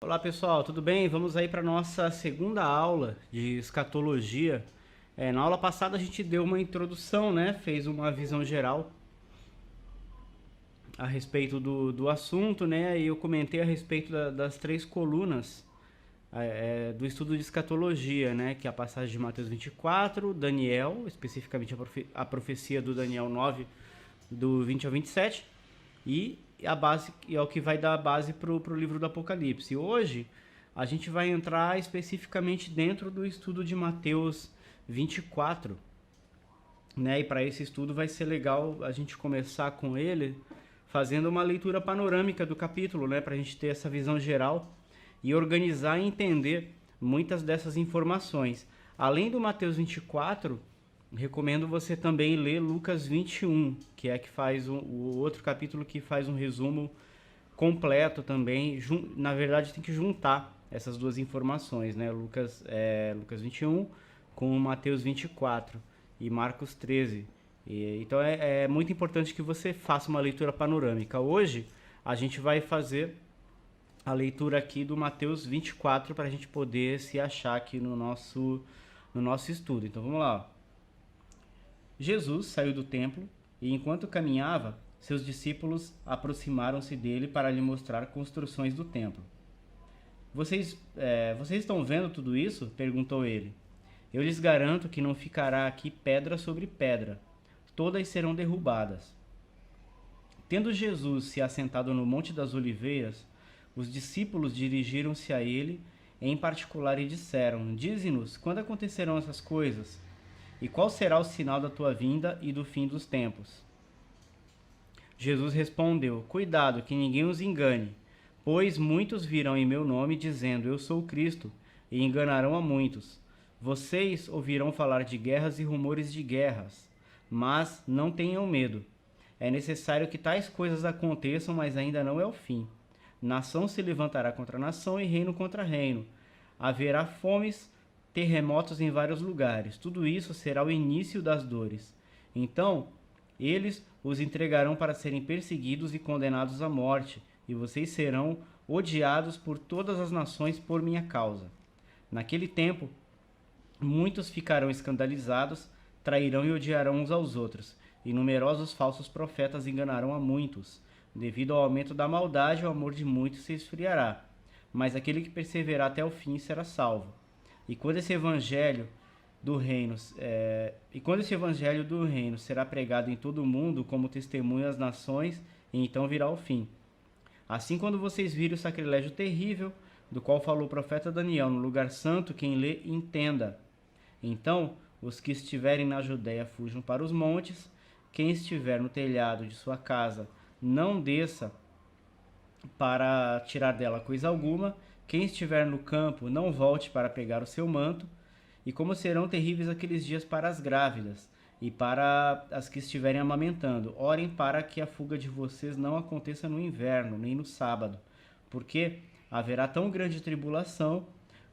Olá pessoal, tudo bem? Vamos aí para nossa segunda aula de escatologia. Na aula passada a gente deu uma introdução, né? Fez uma visão geral a respeito do assunto, né? E eu comentei a respeito das três colunas do estudo de escatologia, né? Que é a passagem de Mateus 24, Daniel, especificamente a profecia do Daniel 9, do 20 ao 27, e a base é o que vai dar a base para o livro do Apocalipse. Hoje a gente vai entrar especificamente dentro do estudo de Mateus 24, né? E para esse estudo vai ser legal a gente começar com ele fazendo uma leitura panorâmica do capítulo, né? Para a gente ter essa visão geral e organizar e entender muitas dessas informações. Além do Mateus 24, recomendo você também ler Lucas 21, que é que faz o outro capítulo que faz um resumo completo também. Na verdade, tem que juntar essas duas informações, né? Lucas 21 com Mateus 24 e Marcos 13. Então é muito importante que você faça uma leitura panorâmica. Hoje a gente vai fazer a leitura aqui do Mateus 24 para a gente poder se achar aqui no nosso estudo. Então vamos lá. Jesus saiu do templo e, enquanto caminhava, seus discípulos aproximaram-se dele para lhe mostrar construções do templo. Vocês estão vendo tudo isso? Perguntou ele. Eu lhes garanto que não ficará aqui pedra sobre pedra. Todas serão derrubadas. Tendo Jesus se assentado no Monte das Oliveiras, os discípulos dirigiram-se a ele em particular e disseram: Dize-nos, quando acontecerão essas coisas? E qual será o sinal da tua vinda e do fim dos tempos? Jesus respondeu: Cuidado, que ninguém os engane, pois muitos virão em meu nome dizendo: Eu sou o Cristo, e enganarão a muitos. Vocês ouvirão falar de guerras e rumores de guerras, mas não tenham medo. É necessário que tais coisas aconteçam, mas ainda não é o fim. Nação se levantará contra nação e reino contra reino. Haverá fomes, terremotos em vários lugares. Tudo isso será o início das dores. Então, eles os entregarão para serem perseguidos e condenados à morte, e vocês serão odiados por todas as nações por minha causa. Naquele tempo, muitos ficarão escandalizados, trairão e odiarão uns aos outros, e numerosos falsos profetas enganarão a muitos. Devido ao aumento da maldade, o amor de muitos se esfriará, mas aquele que perseverar até o fim será salvo. E quando esse evangelho do reino será pregado em todo o mundo como testemunho às nações, e então virá o fim. Assim, quando vocês virem o sacrilégio terrível, do qual falou o profeta Daniel no lugar santo, quem lê, entenda. Então, os que estiverem na Judéia fujam para os montes, quem estiver no telhado de sua casa não desça para tirar dela coisa alguma, quem estiver no campo não volte para pegar o seu manto, e como serão terríveis aqueles dias para as grávidas e para as que estiverem amamentando. Orem para que a fuga de vocês não aconteça no inverno, nem no sábado, porque haverá tão grande tribulação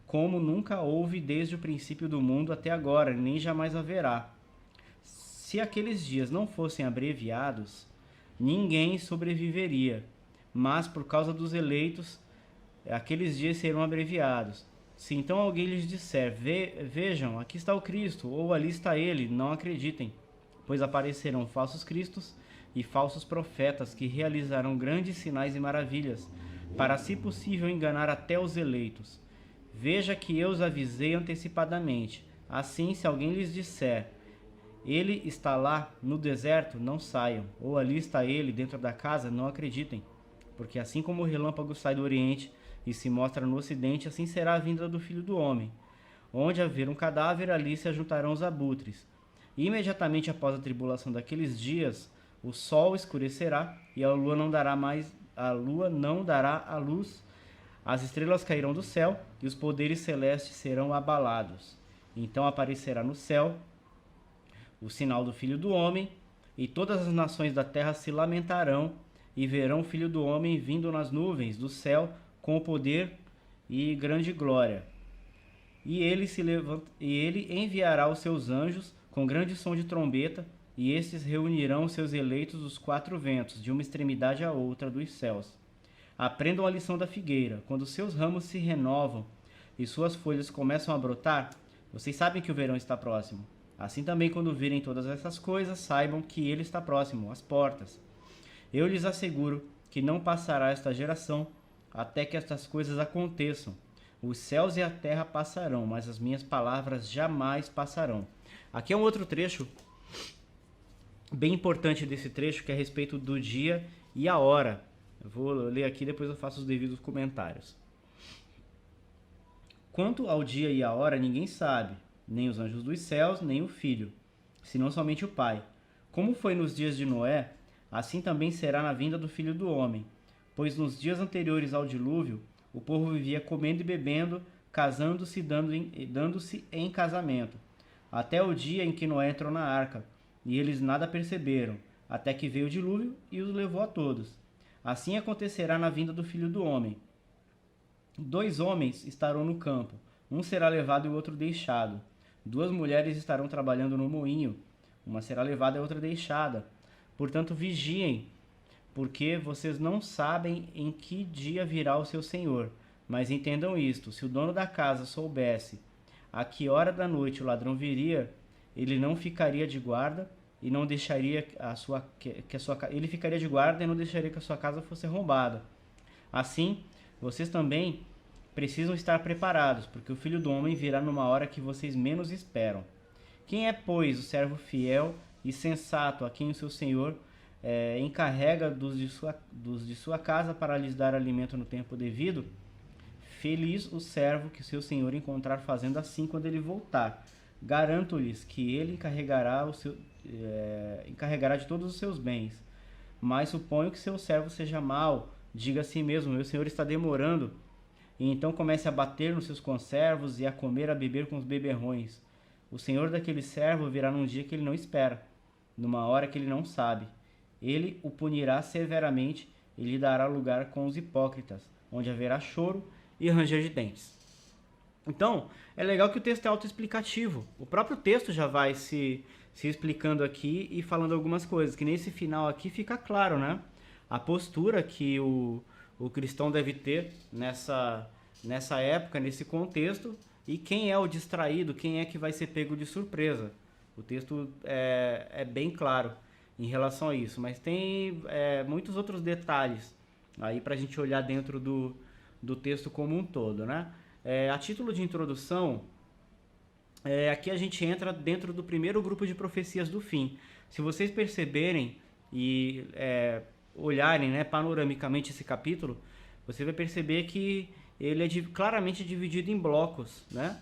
como nunca houve desde o princípio do mundo até agora, nem jamais haverá. Se aqueles dias não fossem abreviados, ninguém sobreviveria, mas por causa dos eleitos, aqueles dias serão abreviados. Se então alguém lhes disser: Vejam, aqui está o Cristo, ou ali está ele, não acreditem, pois aparecerão falsos cristos e falsos profetas que realizarão grandes sinais e maravilhas, para, se possível, enganar até os eleitos. Veja que eu os avisei antecipadamente. Assim, se alguém lhes disser: Ele está lá no deserto, não saiam, ou ali está ele dentro da casa, não acreditem. Porque assim como o relâmpago sai do oriente e se mostra no ocidente, assim será a vinda do Filho do Homem. Onde haver um cadáver, ali se ajuntarão os abutres. E imediatamente após a tribulação daqueles dias, o sol escurecerá e a lua não dará a luz, as estrelas cairão do céu e os poderes celestes serão abalados. Então aparecerá no céu o sinal do Filho do Homem, e todas as nações da terra se lamentarão e verão o Filho do Homem vindo nas nuvens do céu com poder e grande glória. E ele enviará os seus anjos com grande som de trombeta, e estes reunirão os seus eleitos dos quatro ventos, de uma extremidade à outra dos céus. Aprendam a lição da figueira. Quando seus ramos se renovam e suas folhas começam a brotar, vocês sabem que o verão está próximo. Assim também, quando virem todas essas coisas, saibam que ele está próximo, às portas. Eu lhes asseguro que não passará esta geração até que estas coisas aconteçam. Os céus e a terra passarão, mas as minhas palavras jamais passarão. Aqui é um outro trecho bem importante desse trecho, que é a respeito do dia e a hora. Eu vou ler aqui, depois eu faço os devidos comentários. Quanto ao dia e a hora, ninguém sabe, nem os anjos dos céus, nem o Filho, senão somente o Pai. Como foi nos dias de Noé, assim também será na vinda do Filho do Homem. Pois nos dias anteriores ao dilúvio, o povo vivia comendo e bebendo, casando-se e dando-se em casamento, até o dia em que Noé entrou na arca, e eles nada perceberam, até que veio o dilúvio e os levou a todos. Assim acontecerá na vinda do Filho do Homem. 2 homens estarão no campo, um será levado e o outro deixado. 2 mulheres estarão trabalhando no moinho, uma será levada e a outra deixada. Portanto, vigiem, porque vocês não sabem em que dia virá o seu Senhor. Mas entendam isto: se o dono da casa soubesse a que hora da noite o ladrão viria, ele não ficaria de guarda e não deixaria ele ficaria de guarda e não deixaria que a sua casa fosse roubada. Assim, vocês também precisam estar preparados, porque o Filho do Homem virá numa hora que vocês menos esperam. Quem é, pois, o servo fiel e sensato a quem o seu Senhor encarrega dos de sua casa para lhes dar alimento no tempo devido? Feliz o servo que seu senhor encontrar fazendo assim quando ele voltar. Garanto-lhes que ele encarregará de todos os seus bens. Mas suponho que seu servo seja mau, diga a si mesmo: meu senhor está demorando. E então comece a bater nos seus conservos e a comer, a beber com os beberrões. O senhor daquele servo virá num dia que ele não espera, numa hora que ele não sabe. Ele o punirá severamente e lhe dará lugar com os hipócritas, onde haverá choro e ranger de dentes. Então, é legal que o texto é autoexplicativo. O próprio texto já vai se explicando aqui e falando algumas coisas, que nesse final aqui fica claro, né? A postura que o cristão deve ter nessa época, nesse contexto, e quem é o distraído, quem é que vai ser pego de surpresa. O texto é bem claro em relação a isso, mas tem muitos outros detalhes aí para a gente olhar dentro do texto como um todo, né? A título de introdução, aqui a gente entra dentro do primeiro grupo de profecias do fim. Se vocês perceberem e olharem, né, panoramicamente esse capítulo, você vai perceber que ele é claramente dividido em blocos, né?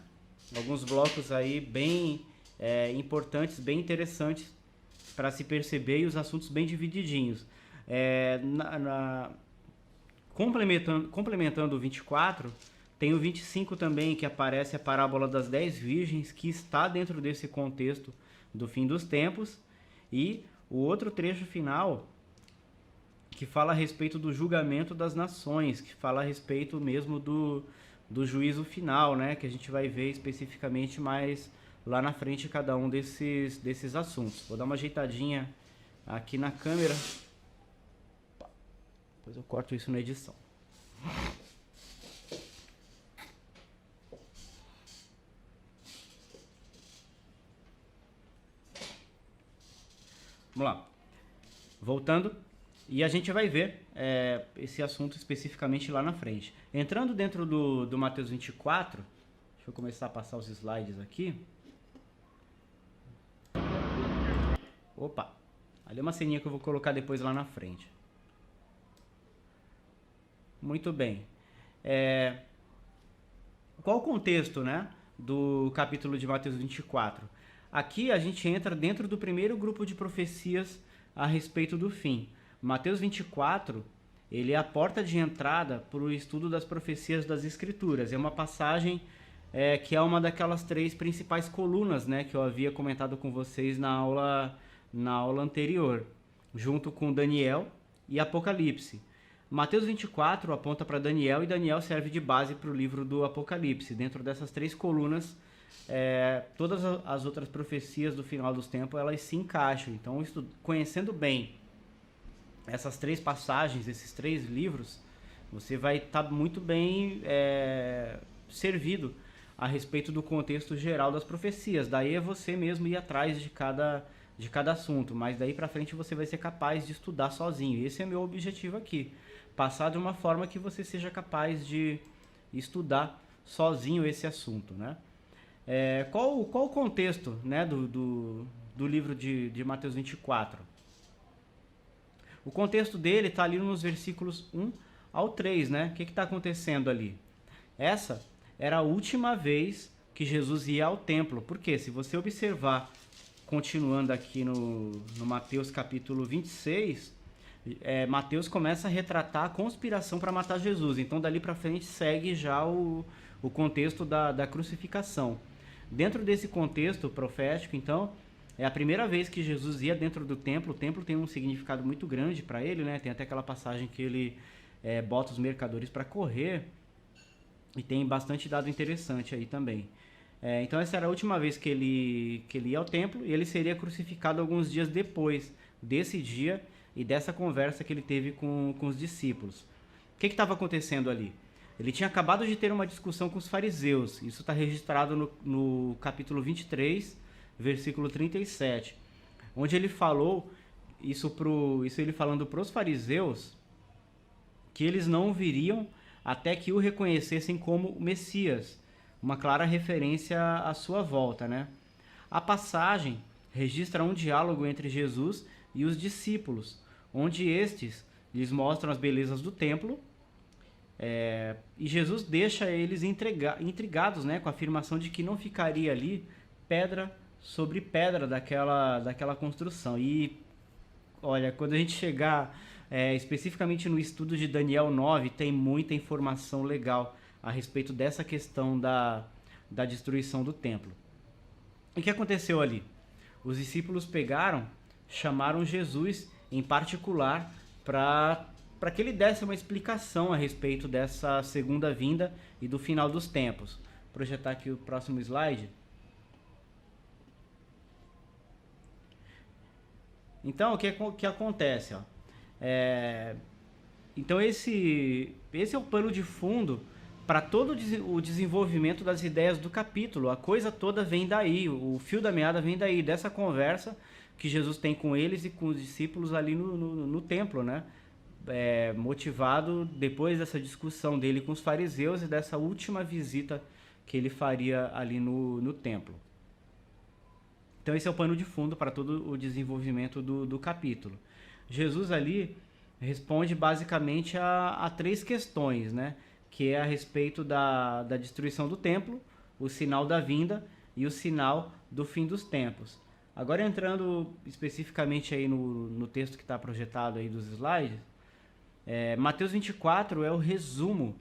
Alguns blocos aí bem importantes, bem interessantes para se perceber, e os assuntos bem divididinhos. Complementando o 24, tem o 25 também, que aparece a parábola das 10 virgens, que está dentro desse contexto do fim dos tempos, e o outro trecho final, que fala a respeito do julgamento das nações, que fala a respeito mesmo do juízo final, né? Que a gente vai ver especificamente mais lá na frente cada um desses assuntos. Vou dar uma ajeitadinha aqui na câmera, depois eu corto isso na edição. Vamos lá. Voltando, e a gente vai ver esse assunto especificamente lá na frente. Entrando dentro do Mateus 24, deixa eu começar a passar os slides aqui. Opa, ali é uma ceninha que eu vou colocar depois lá na frente. Muito bem. Qual o contexto, né, do capítulo de Mateus 24? Aqui a gente entra dentro do primeiro grupo de profecias a respeito do fim. Mateus 24, ele é a porta de entrada para o estudo das profecias das Escrituras. É uma passagem que é uma daquelas 3 principais colunas, né, que eu havia comentado com vocês na aula anterior, junto com Daniel e Apocalipse. Mateus 24 aponta para Daniel, e Daniel serve de base para o livro do Apocalipse. Dentro dessas 3 colunas, todas as outras profecias do final dos tempos, elas se encaixam. Então, conhecendo bem essas 3 passagens, esses 3 livros Você vai estar muito bem servido a respeito do contexto geral das profecias. Daí é você mesmo ir atrás de cada assunto, mas daí para frente você vai ser capaz de estudar sozinho. Esse é meu objetivo aqui, passar de uma forma que você seja capaz de estudar sozinho esse assunto, né? Qual o contexto, né, do livro de Mateus 24? O contexto dele está ali nos versículos 1 ao 3, né? O que está acontecendo ali? Essa era a última vez que Jesus ia ao templo. Porque se você observar, continuando aqui no Mateus capítulo 26, Mateus começa a retratar a conspiração para matar Jesus. Então dali para frente segue já o contexto da crucificação. Dentro desse contexto profético, então, é a primeira vez que Jesus ia dentro do templo. O templo tem um significado muito grande para ele, né? Tem até aquela passagem que ele bota os mercadores para correr. E tem bastante dado interessante aí também. Então essa era a última vez que ele ia ao templo, e ele seria crucificado alguns dias depois desse dia e dessa conversa que ele teve com os discípulos. O que estava acontecendo ali? Ele tinha acabado de ter uma discussão com os fariseus. Isso está registrado no capítulo 23, versículo 37, onde ele falou, isso ele falando para os fariseus, que eles não viriam até que o reconhecessem como Messias, uma clara referência à sua volta, né? A passagem registra um diálogo entre Jesus e os discípulos, onde estes lhes mostram as belezas do templo, e Jesus deixa eles intrigados, né, com a afirmação de que não ficaria ali pedra sobre pedra daquela construção. E olha, quando a gente chegar especificamente no estudo de Daniel 9, tem muita informação legal a respeito dessa questão da destruição do templo. E o que aconteceu ali? Os discípulos chamaram Jesus em particular para que ele desse uma explicação a respeito dessa segunda vinda e do final dos tempos. Vou projetar aqui o próximo slide. Então, o que acontece? Ó? Então, esse é o pano de fundo para todo o desenvolvimento das ideias do capítulo. A coisa toda vem daí, o fio da meada vem daí, dessa conversa que Jesus tem com eles e com os discípulos ali no templo, né? Motivado depois dessa discussão dele com os fariseus e dessa última visita que ele faria ali no templo. Então esse é o pano de fundo para todo o desenvolvimento do capítulo. Jesus ali responde basicamente a três questões, né? Que é a respeito da destruição do templo, o sinal da vinda e o sinal do fim dos tempos. Agora entrando especificamente aí no texto que está projetado aí dos slides, Mateus 24 é o resumo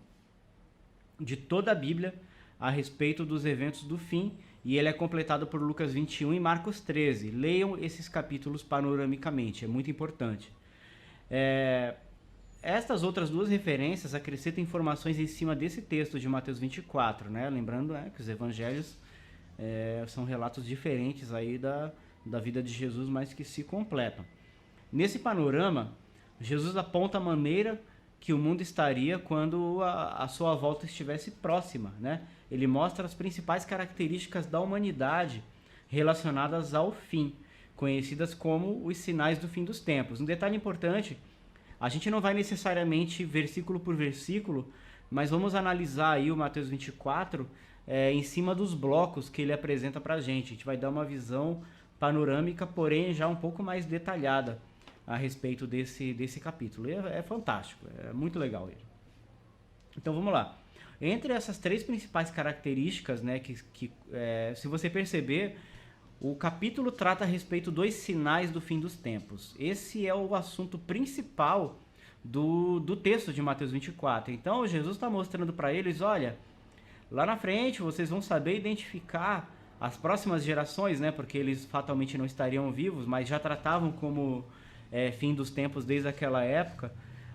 de toda a Bíblia a respeito dos eventos do fim, e ele é completado por Lucas 21 e Marcos 13. Leiam esses capítulos panoramicamente, é muito importante. Estas outras duas referências acrescentam informações em cima desse texto de Mateus 24, né? Lembrando que os evangelhos são relatos diferentes aí da vida de Jesus, mas que se completam. Nesse panorama, Jesus aponta a maneira que o mundo estaria quando a sua volta estivesse próxima, né? Ele mostra as principais características da humanidade relacionadas ao fim, conhecidas como os sinais do fim dos tempos. Um detalhe importante, a gente não vai necessariamente versículo por versículo, mas vamos analisar aí o Mateus 24 em cima dos blocos que ele apresenta para a gente. A gente vai dar uma visão panorâmica, porém já um pouco mais detalhada a respeito desse capítulo. É fantástico, é muito legal ele. Então vamos lá. Entre essas três principais características, né, se você perceber, o capítulo trata a respeito dos sinais do fim dos tempos. Esse é o assunto principal do texto de Mateus 24. Então Jesus está mostrando para eles, olha, lá na frente vocês vão saber identificar as próximas gerações, né, porque eles fatalmente não estariam vivos, mas já tratavam como fim dos tempos desde aquela época.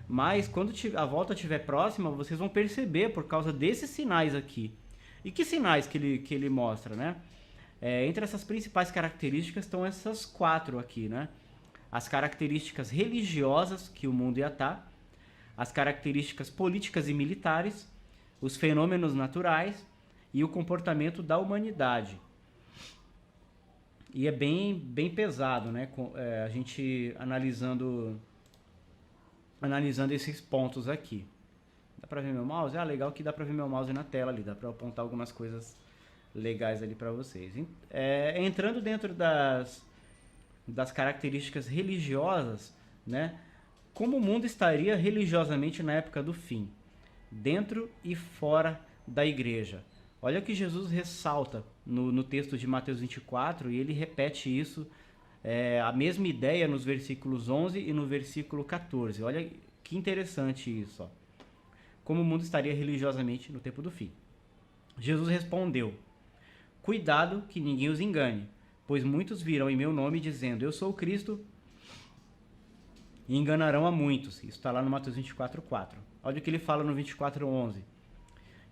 Mas quando a volta estiver próxima, vocês vão perceber por causa desses sinais aqui. E que sinais que ele mostra, né? Entre essas principais características estão essas quatro aqui, né? As características religiosas que o mundo ia estar, as características políticas e militares, os fenômenos naturais e o comportamento da humanidade. E é bem pesado, né? A gente analisando esses pontos aqui. Dá pra ver meu mouse? Ah, legal que dá pra ver meu mouse na tela ali, dá pra apontar algumas coisas legais ali pra vocês. Entrando dentro das características religiosas, né? Como o mundo estaria religiosamente na época do fim, dentro e fora da igreja. Olha o que Jesus ressalta no texto de Mateus 24, e ele repete isso, a mesma ideia nos versículos 11 e no versículo 14. Olha que interessante isso. Ó. Como o mundo estaria religiosamente no tempo do fim. Jesus respondeu: cuidado que ninguém os engane, pois muitos virão em meu nome dizendo, eu sou o Cristo, e enganarão a muitos. Isso está lá no Mateus 24:4. Olha o que ele fala no 24:11.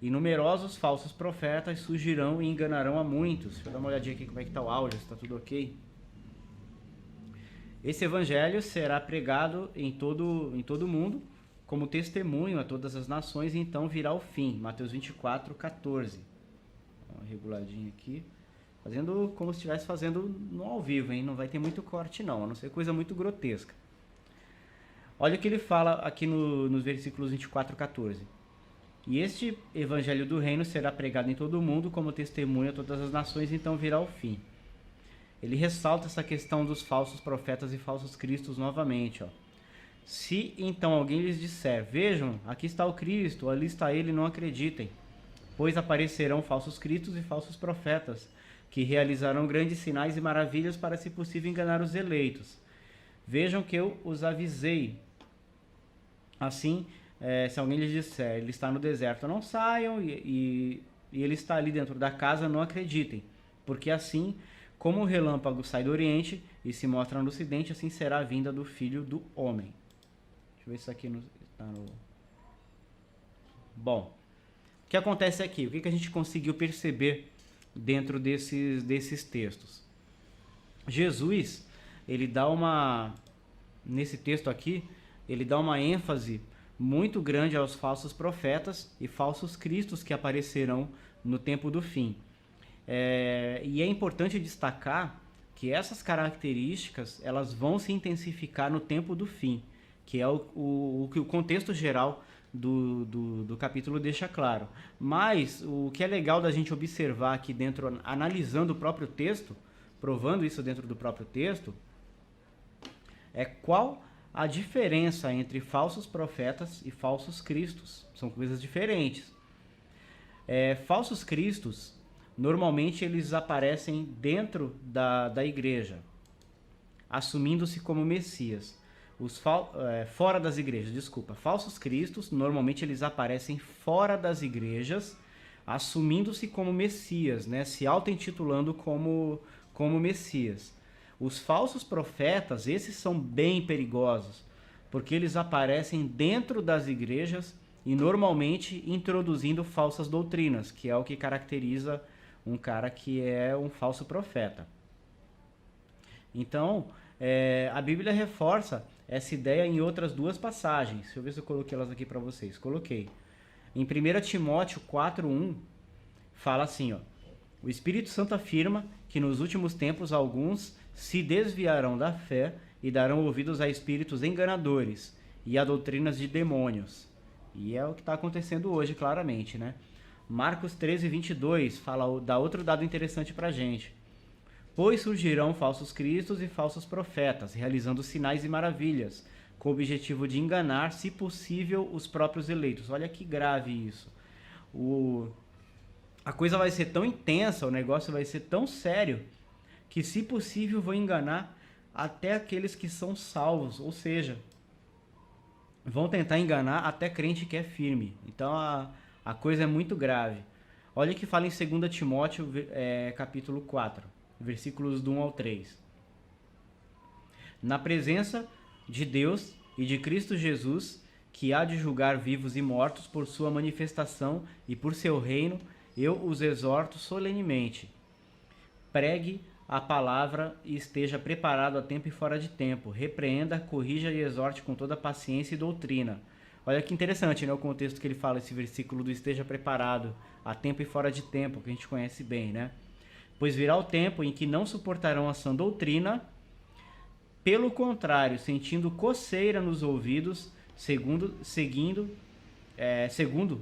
E numerosos falsos profetas surgirão e enganarão a muitos. Deixa eu dar uma olhadinha aqui como é que está o áudio, se está tudo ok. Esse evangelho será pregado em todo o mundo, como testemunho a todas as nações, e então virá o fim. Mateus 24:14. Uma reguladinha aqui. Fazendo como se estivesse fazendo no ao vivo, hein? Não vai ter muito corte não, a não ser coisa muito grotesca. Olha o que ele fala aqui nos versículos 24:14. E este evangelho do reino será pregado em todo o mundo como testemunho a todas as nações, então virá o fim. Ele ressalta essa questão dos falsos profetas e falsos cristos novamente. Ó. Se então alguém lhes disser, vejam, aqui está o Cristo, ali está ele, não acreditem. Pois aparecerão falsos cristos e falsos profetas, que realizarão grandes sinais e maravilhas para, se possível, enganar os eleitos. Vejam que eu os avisei. Assim, se alguém lhes disser, ele está no deserto, não saiam, e ele está ali dentro da casa, não acreditem. Porque assim, como o relâmpago sai do Oriente e se mostra no Ocidente, assim será a vinda do Filho do Homem. Deixa eu ver se isso aqui está no... Bom, o que acontece aqui? O que a gente conseguiu perceber dentro desses textos? Jesus, ele dá nesse texto aqui, ele dá uma ênfase muito grande aos falsos profetas e falsos cristos que aparecerão no tempo do fim. E é importante destacar que essas características elas vão se intensificar no tempo do fim, que é o que o contexto geral do capítulo deixa claro. Mas o que é legal da gente observar aqui dentro, analisando o próprio texto, provando isso dentro do próprio texto, é qual a diferença entre falsos profetas e falsos cristos. São coisas diferentes. Falsos cristos, normalmente eles aparecem dentro da igreja, assumindo-se como Messias. Fora das igrejas, desculpa. Falsos cristos, normalmente eles aparecem fora das igrejas, assumindo-se como Messias, né? Se auto-intitulando como Messias. Os falsos profetas, esses são bem perigosos, porque eles aparecem dentro das igrejas e normalmente introduzindo falsas doutrinas, que é o que caracteriza um cara que é um falso profeta. Então, a Bíblia reforça essa ideia em outras duas passagens. Deixa eu ver se eu coloquei elas aqui para vocês. Coloquei. Em 1 Timóteo 4:1, fala assim, ó: o Espírito Santo afirma que nos últimos tempos alguns se desviarão da fé e darão ouvidos a espíritos enganadores e a doutrinas de demônios. E é o que está acontecendo hoje, claramente, né? Marcos 13:22 dá outro dado interessante para a gente. Pois surgirão falsos cristos e falsos profetas, realizando sinais e maravilhas, com o objetivo de enganar, se possível, os próprios eleitos. Olha que grave isso. A coisa vai ser tão intensa, o negócio vai ser tão sério, que, se possível, vão enganar até aqueles que são salvos. Ou seja, vão tentar enganar até crente que é firme. Então, a coisa é muito grave. Olha o que fala em 2 Timóteo, capítulo 4, versículos do 1 ao 3. Na presença de Deus e de Cristo Jesus, que há de julgar vivos e mortos por sua manifestação e por seu reino, eu os exorto solenemente. Pregue a palavra e esteja preparado a tempo e fora de tempo. Repreenda, corrija e exorte com toda paciência e doutrina. Olha que interessante, né, o contexto que ele fala, esse versículo do esteja preparado, a tempo e fora de tempo, que a gente conhece bem, né? Pois virá o tempo em que não suportarão a sã doutrina, pelo contrário, sentindo coceira nos ouvidos, segundo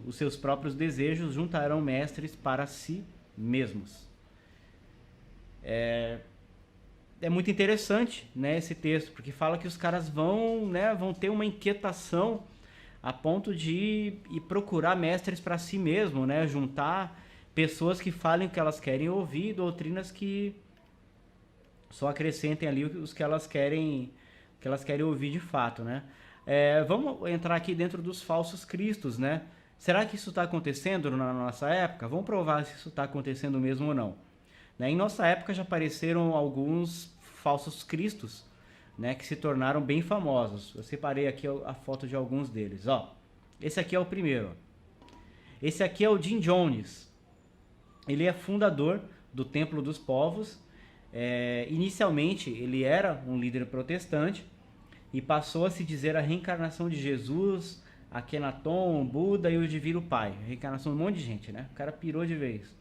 os seus próprios desejos, juntarão mestres para si mesmos. É muito interessante, né, esse texto, porque fala que os caras vão ter uma inquietação a ponto de ir procurar mestres para si mesmo, né, juntar pessoas que falem o que elas querem ouvir, doutrinas que só acrescentem ali os que elas querem ouvir de fato, né? Vamos entrar aqui dentro dos falsos cristos, né? Será que isso está acontecendo na nossa época? Vamos provar se isso está acontecendo mesmo ou não. Né? Em nossa época já apareceram alguns falsos cristos, né, que se tornaram bem famosos. Eu separei aqui a foto de alguns deles. Ó, esse aqui é o primeiro. Esse aqui é o Jim Jones. Ele é fundador do Templo dos Povos. Inicialmente ele era um líder protestante e passou a se dizer a reencarnação de Jesus, Akhenaton, Buda e o Divino Pai. A reencarnação de um monte de gente, né? O cara pirou de vez.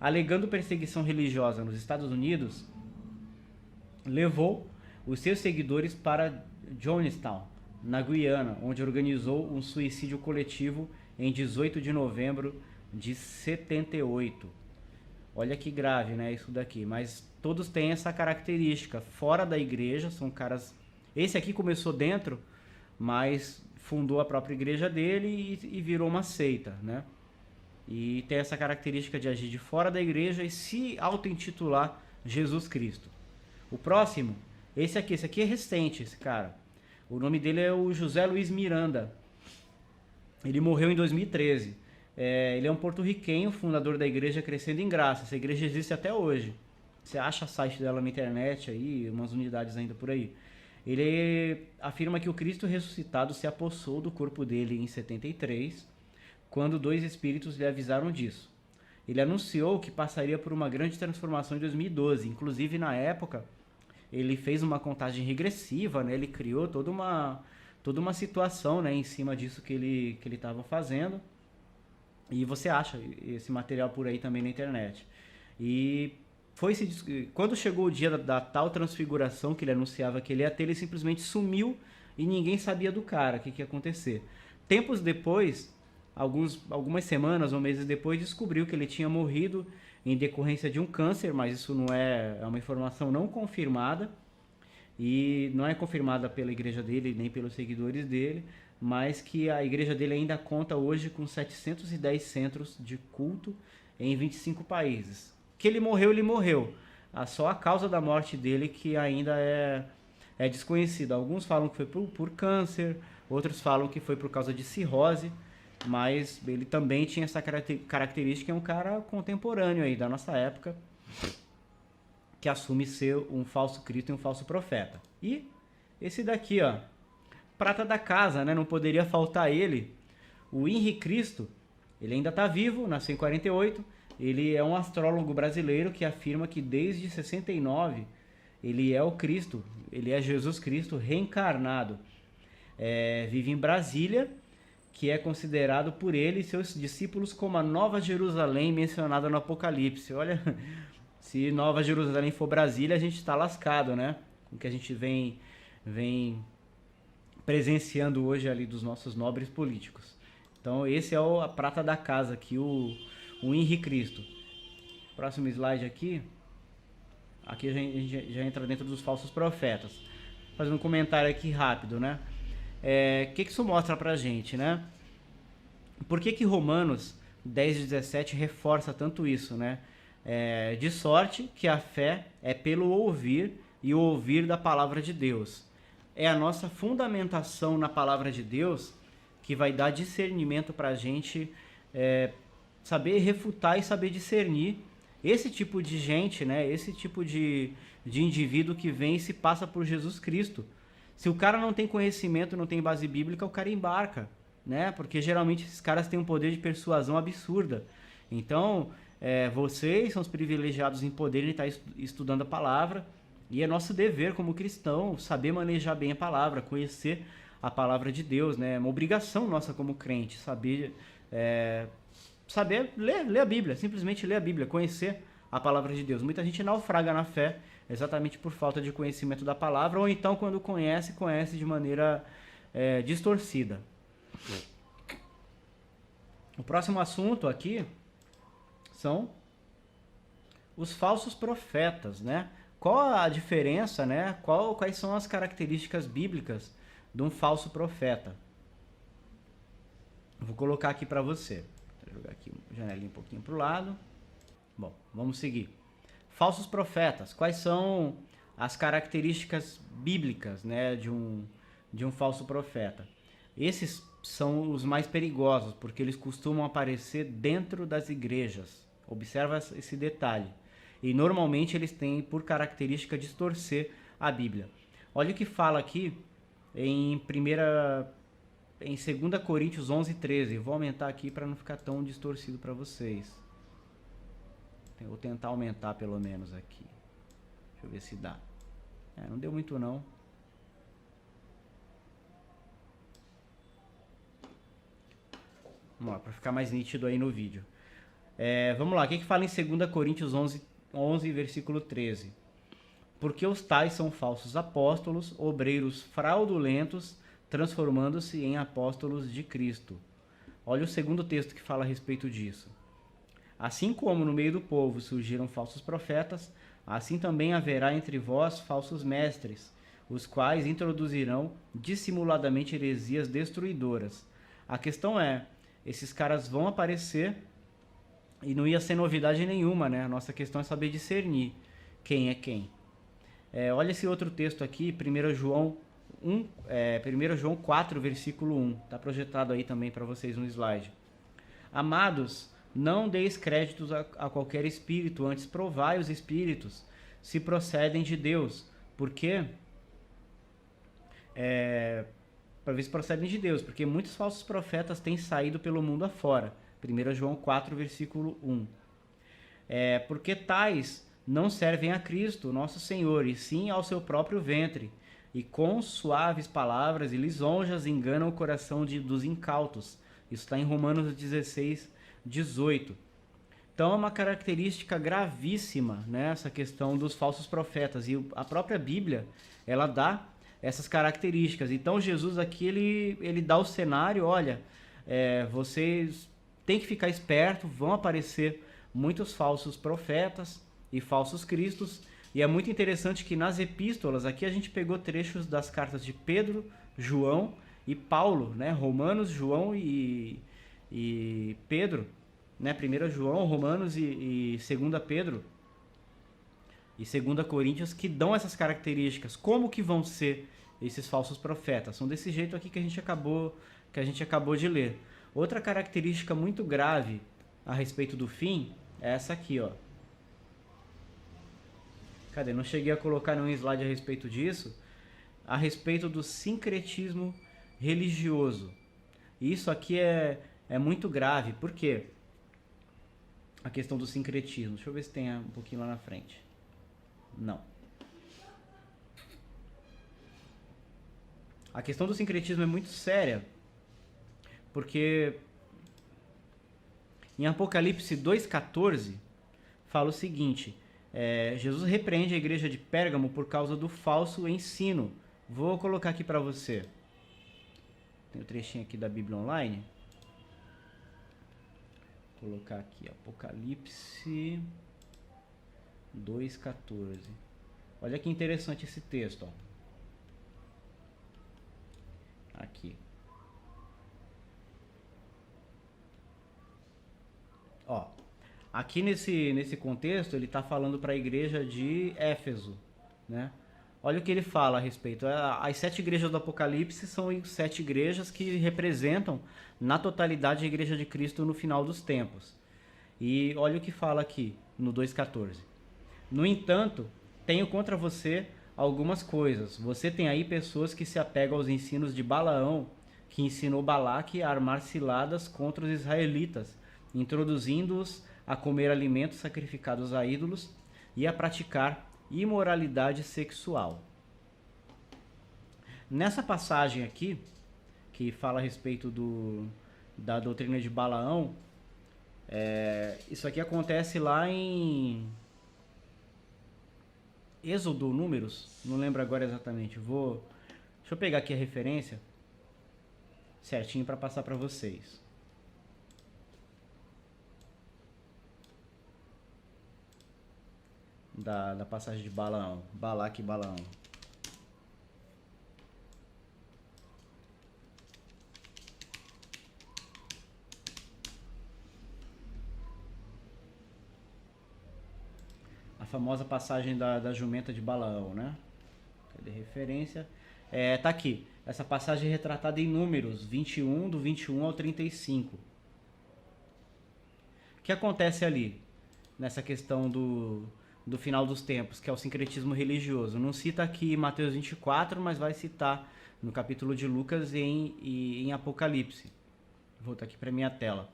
Alegando perseguição religiosa nos Estados Unidos, levou os seus seguidores para Jonestown, na Guiana, onde organizou um suicídio coletivo em 18 de novembro de 78. Olha que grave, né, isso daqui. Mas todos têm essa característica. Fora da igreja, são caras... Esse aqui começou dentro, mas fundou a própria igreja dele e virou uma seita, né? E tem essa característica de agir de fora da igreja e se auto-intitular Jesus Cristo. O próximo, esse aqui é recente, esse cara. O nome dele é o José Luiz Miranda. Ele morreu em 2013. Ele é um porto-riquenho, fundador da igreja Crescendo em Graça. Essa igreja existe até hoje. Você acha o site dela na internet aí, umas unidades ainda por aí. Ele afirma que o Cristo ressuscitado se apossou do corpo dele em 73, quando 2 espíritos lhe avisaram disso. Ele anunciou que passaria por uma grande transformação em 2012. Inclusive, na época, ele fez uma contagem regressiva, né? Ele criou toda uma situação, né, em cima disso que ele estava fazendo. E você acha esse material por aí também na internet. E quando chegou o dia da tal transfiguração que ele anunciava que ele ia ter, ele simplesmente sumiu e ninguém sabia do cara, o que ia acontecer. Tempos depois, algumas semanas ou meses depois, descobriu que ele tinha morrido em decorrência de um câncer, mas isso não é uma informação não confirmada, e não é confirmada pela igreja dele, nem pelos seguidores dele, mas que a igreja dele ainda conta hoje com 710 centros de culto em 25 países. Que ele morreu. Só a causa da morte dele que ainda é desconhecida. Alguns falam que foi por câncer, outros falam que foi por causa de cirrose, mas ele também tinha essa característica, é um cara contemporâneo aí da nossa época, que assume ser um falso Cristo e um falso profeta. E esse daqui, ó, prata da casa, né? Não poderia faltar ele. O Henrique Cristo, ele ainda está vivo, nasceu em 48. Ele é um astrólogo brasileiro que afirma que desde 69 ele é o Cristo, ele é Jesus Cristo reencarnado. Vive em Brasília, que é considerado por ele e seus discípulos como a Nova Jerusalém mencionada no Apocalipse. Olha, se Nova Jerusalém for Brasília, a gente está lascado, né? O que a gente vem presenciando hoje ali dos nossos nobres políticos. Então esse é a prata da casa aqui, o Henrique Cristo. Próximo slide aqui. Aqui a gente já entra dentro dos falsos profetas. Fazendo um comentário aqui rápido, né? Que isso mostra pra gente, né? Por que Romanos 10:17 reforça tanto isso, né? De sorte que a fé é pelo ouvir e o ouvir da palavra de Deus. É a nossa fundamentação na palavra de Deus que vai dar discernimento pra gente saber refutar e saber discernir esse tipo de gente, né? Esse tipo de indivíduo que vem e se passa por Jesus Cristo. Se o cara não tem conhecimento, não tem base bíblica, o cara embarca, né? Porque geralmente esses caras têm um poder de persuasão absurda. Então, vocês são os privilegiados em poderem estar estudando a palavra, e é nosso dever como cristão saber manejar bem a palavra, conhecer a palavra de Deus, né? É uma obrigação nossa como crente saber, saber ler a Bíblia, simplesmente ler a Bíblia, conhecer a palavra de Deus. Muita gente naufraga na fé exatamente por falta de conhecimento da palavra, ou então quando conhece de maneira distorcida. O próximo assunto aqui são os falsos profetas, né? Qual a diferença, né? Quais são as características bíblicas de um falso profeta? Vou colocar aqui para você. Vou jogar aqui a janelinha um pouquinho para o lado. Bom, vamos seguir. Falsos profetas. Quais são as características bíblicas, né, de um falso profeta? Esses são os mais perigosos, porque eles costumam aparecer dentro das igrejas. Observa esse detalhe. E normalmente eles têm por característica distorcer a Bíblia. Olha o que fala aqui em 2 Coríntios 11:13. Vou aumentar aqui para não ficar tão distorcido para vocês. Vou tentar aumentar pelo menos aqui. Deixa eu ver se dá. Não deu muito não. Vamos lá, para ficar mais nítido aí no vídeo. Vamos lá, o que fala em 2 Coríntios 11, versículo 13? Porque os tais são falsos apóstolos, obreiros fraudulentos, transformando-se em apóstolos de Cristo. Olha o segundo texto que fala a respeito disso. Assim como no meio do povo surgiram falsos profetas, assim também haverá entre vós falsos mestres, os quais introduzirão dissimuladamente heresias destruidoras. A questão é, esses caras vão aparecer e não ia ser novidade nenhuma, né? A nossa questão é saber discernir quem é quem. Olha esse outro texto aqui, 1 João 4, versículo 1. Está projetado aí também para vocês no slide. Amados, não deis créditos a qualquer espírito, antes provai os espíritos, se procedem de Deus. Porque para ver se procedem de Deus, porque muitos falsos profetas têm saído pelo mundo afora. 1 João 4, versículo 1. Porque tais não servem a Cristo, nosso Senhor, e sim ao seu próprio ventre, e com suaves palavras e lisonjas enganam o coração dos incautos. Isso está em Romanos 16, 18. Então é uma característica gravíssima, né, essa questão dos falsos profetas. E a própria Bíblia, ela dá essas características. Então Jesus aqui, ele dá o cenário, olha, vocês têm que ficar esperto, vão aparecer muitos falsos profetas e falsos cristos. E é muito interessante que nas epístolas, aqui a gente pegou trechos das cartas de Pedro, João e Paulo, né? Romanos, João e Pedro, né? 1 João, Romanos e 2 Pedro e 2 Coríntios, que dão essas características. Como que vão ser esses falsos profetas? São desse jeito aqui que a gente acabou de ler. Outra característica muito grave a respeito do fim é essa aqui, ó. Cadê? Não cheguei a colocar nenhum slide a respeito disso. A respeito do sincretismo religioso. Isso aqui é muito grave. Por quê? A questão do sincretismo. Deixa eu ver se tem um pouquinho lá na frente. Não. A questão do sincretismo é muito séria. Porque em Apocalipse 2,14 fala o seguinte... Jesus repreende a igreja de Pérgamo por causa do falso ensino. Vou colocar aqui para você. Tem um trechinho aqui da Bíblia Online. Vou colocar aqui, Apocalipse 2,14. Olha que interessante esse texto, ó. Aqui. Ó. Aqui nesse contexto, ele está falando para a igreja de Éfeso, né? Olha o que ele fala a respeito. As 7 igrejas do Apocalipse são 7 igrejas que representam, na totalidade, a igreja de Cristo no final dos tempos. E olha o que fala aqui, no 2,14. No entanto, tenho contra você algumas coisas. Você tem aí pessoas que se apegam aos ensinos de Balaão, que ensinou Balaque a armar ciladas contra os israelitas, introduzindo-os a comer alimentos sacrificados a ídolos e a praticar imoralidade sexual. Nessa passagem aqui, que fala a respeito da doutrina de Balaão, isso aqui acontece lá em Êxodo, Números, não lembro agora exatamente. Deixa eu pegar aqui a referência certinho para passar para vocês. Da passagem de Balaão, Balaque e Balaão. A famosa passagem da jumenta de Balaão, né? Cadê referência? Tá aqui. Essa passagem é retratada em Números 21, do 21 ao 35. O que acontece ali? Nessa questão do final dos tempos, que é o sincretismo religioso. Não cita aqui Mateus 24, mas vai citar no capítulo de Lucas e em Apocalipse. Vou voltar aqui para minha tela.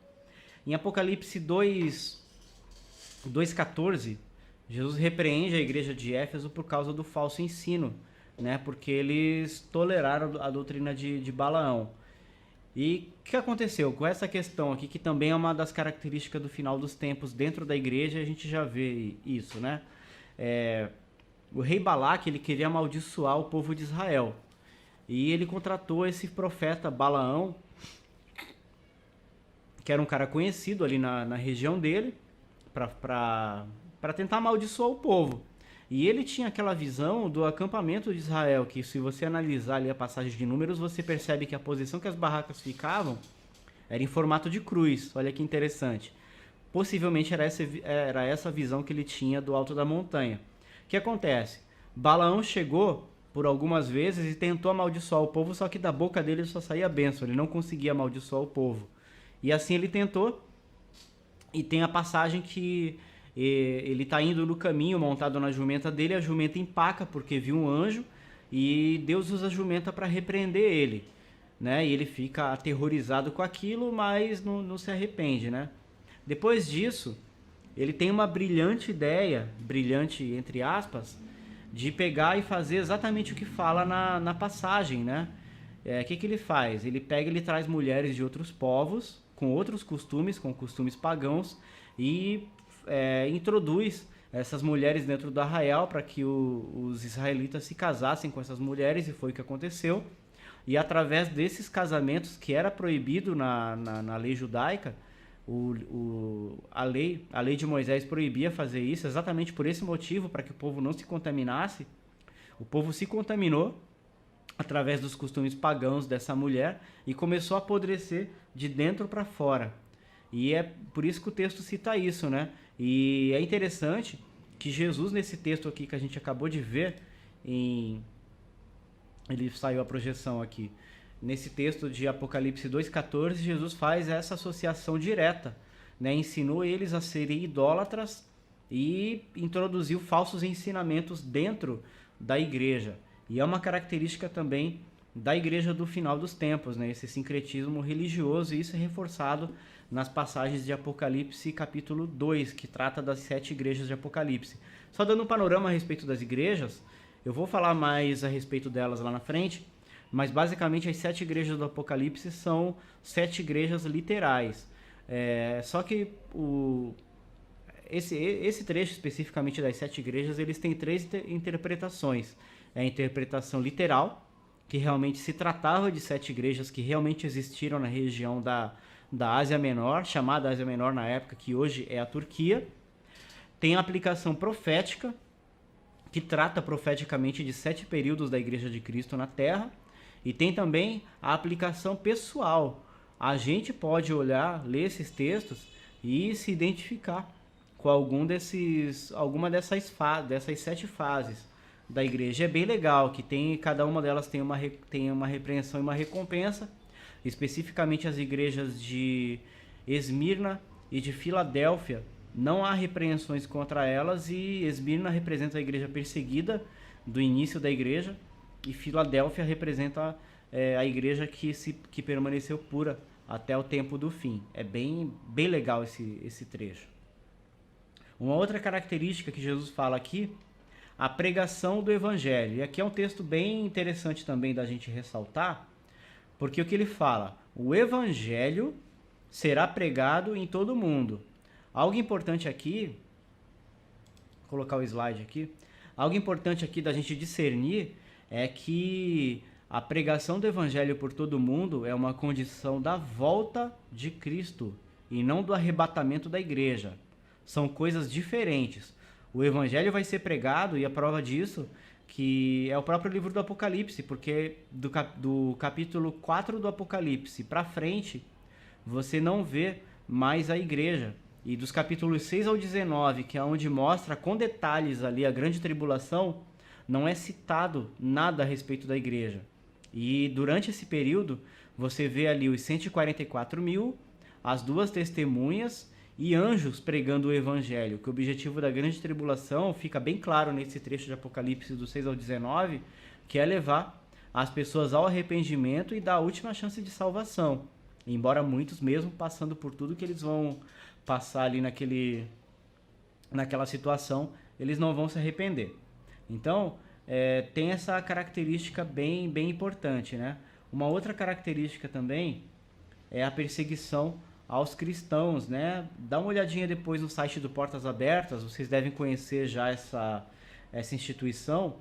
Em Apocalipse 2:14, Jesus repreende a igreja de Éfeso por causa do falso ensino, né? Porque eles toleraram a doutrina de Balaão. E o que aconteceu com essa questão aqui, que também é uma das características do final dos tempos dentro da igreja, a gente já vê isso, né? O rei Balaque, ele queria amaldiçoar o povo de Israel. E ele contratou esse profeta Balaão, que era um cara conhecido ali na região dele, para tentar amaldiçoar o povo. E ele tinha aquela visão do acampamento de Israel, que se você analisar ali a passagem de Números, você percebe que a posição que as barracas ficavam era em formato de cruz. Olha que interessante. Possivelmente era essa visão que ele tinha do alto da montanha. O que acontece? Balaão chegou por algumas vezes e tentou amaldiçoar o povo, só que da boca dele só saía bênção, ele não conseguia amaldiçoar o povo. E assim ele tentou, e tem a passagem que ele está indo no caminho montado na jumenta dele, a jumenta empaca porque viu um anjo e Deus usa a jumenta para repreender ele, né? E ele fica aterrorizado com aquilo, mas não se arrepende, né? Depois disso, ele tem uma brilhante ideia, brilhante entre aspas, de pegar e fazer exatamente o que fala na passagem, né? O que ele faz? Ele pega e ele traz mulheres de outros povos, com outros costumes, com costumes pagãos, e introduz essas mulheres dentro do arraial para que os israelitas se casassem com essas mulheres, e foi o que aconteceu. E através desses casamentos, que era proibido na lei judaica, a lei de Moisés proibia fazer isso exatamente por esse motivo, para que o povo não se contaminasse. O povo se contaminou através dos costumes pagãos dessa mulher e começou a apodrecer de dentro para fora. E é por isso que o texto cita isso, né? E é interessante que Jesus, nesse texto aqui que a gente acabou de ver, ele saiu a projeção aqui, nesse texto de Apocalipse 2,14, Jesus faz essa associação direta, né? Ensinou eles a serem idólatras e introduziu falsos ensinamentos dentro da igreja. E é uma característica também da igreja do final dos tempos, né? Esse sincretismo religioso, e isso é reforçado nas passagens de Apocalipse capítulo 2, que trata das 7 igrejas de Apocalipse. Só dando um panorama a respeito das igrejas, eu vou falar mais a respeito delas lá na frente, mas basicamente as 7 igrejas do Apocalipse são 7 igrejas literais. Só que esse trecho especificamente das 7 igrejas, eles têm 3 interpretações. A interpretação literal, que realmente se tratava de 7 igrejas que realmente existiram na região da Ásia Menor, chamada Ásia Menor na época, que hoje é a Turquia. Tem a aplicação profética, que trata profeticamente de 7 períodos da Igreja de Cristo na Terra. E tem também a aplicação pessoal. A gente pode olhar, ler esses textos e se identificar com alguma dessas 7 fases da igreja. É bem legal que cada uma delas tem uma repreensão e uma recompensa. Especificamente as igrejas de Esmirna e de Filadélfia, não há repreensões contra elas, e Esmirna representa a igreja perseguida do início da igreja, e Filadélfia representa a igreja que permaneceu pura até o tempo do fim. É bem legal esse trecho. Uma outra característica que Jesus fala aqui, a pregação do evangelho. E aqui é um texto bem interessante também da gente ressaltar, porque o que ele fala? O evangelho será pregado em todo o mundo. Algo importante aqui, vou colocar o slide aqui, algo importante aqui da gente discernir é que a pregação do evangelho por todo mundo é uma condição da volta de Cristo e não do arrebatamento da igreja. São coisas diferentes. O evangelho vai ser pregado, e a prova disso que é o próprio livro do Apocalipse, porque do capítulo 4 do Apocalipse para frente, você não vê mais a igreja. E dos capítulos 6 ao 19, que é onde mostra com detalhes ali a grande tribulação, não é citado nada a respeito da igreja. E durante esse período, você vê ali os 144 mil, as duas testemunhas e anjos pregando o evangelho, que o objetivo da grande tribulação fica bem claro nesse trecho de Apocalipse do 6 ao 19, que é levar as pessoas ao arrependimento e dar a última chance de salvação. Embora muitos, mesmo passando por tudo que eles vão passar ali naquela situação, eles não vão se arrepender. Então, tem essa característica bem importante, né? Uma outra característica também é a perseguição aos cristãos, né? Dá uma olhadinha depois no site do Portas Abertas, vocês devem conhecer já essa instituição,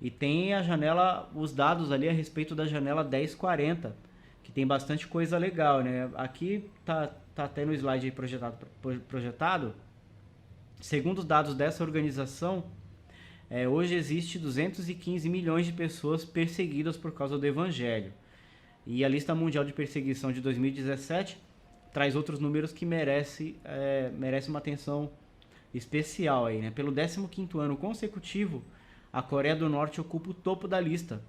e tem a janela, os dados ali a respeito da janela 1040, que tem bastante coisa legal, né? Aqui tá até no slide aí projetado. Segundo os dados dessa organização, hoje existe 215 milhões de pessoas perseguidas por causa do evangelho. E a lista mundial de perseguição de 2017 traz outros números que merece uma atenção especial aí, né? Pelo 15º ano consecutivo, a Coreia do Norte ocupa o topo da lista.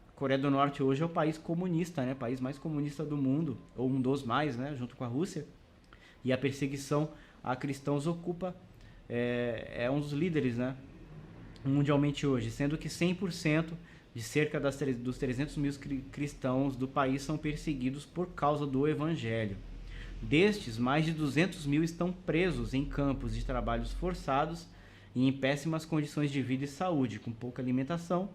A Coreia do Norte hoje é o país comunista, né? País mais comunista do mundo, ou um dos mais, né? Junto com a Rússia. E a perseguição a cristãos ocupa, é um dos líderes, né? Mundialmente hoje, sendo que 100% de cerca dos 300 mil cristãos do país são perseguidos por causa do evangelho. Destes, mais de 200 mil estão presos em campos de trabalhos forçados e em péssimas condições de vida e saúde, com pouca alimentação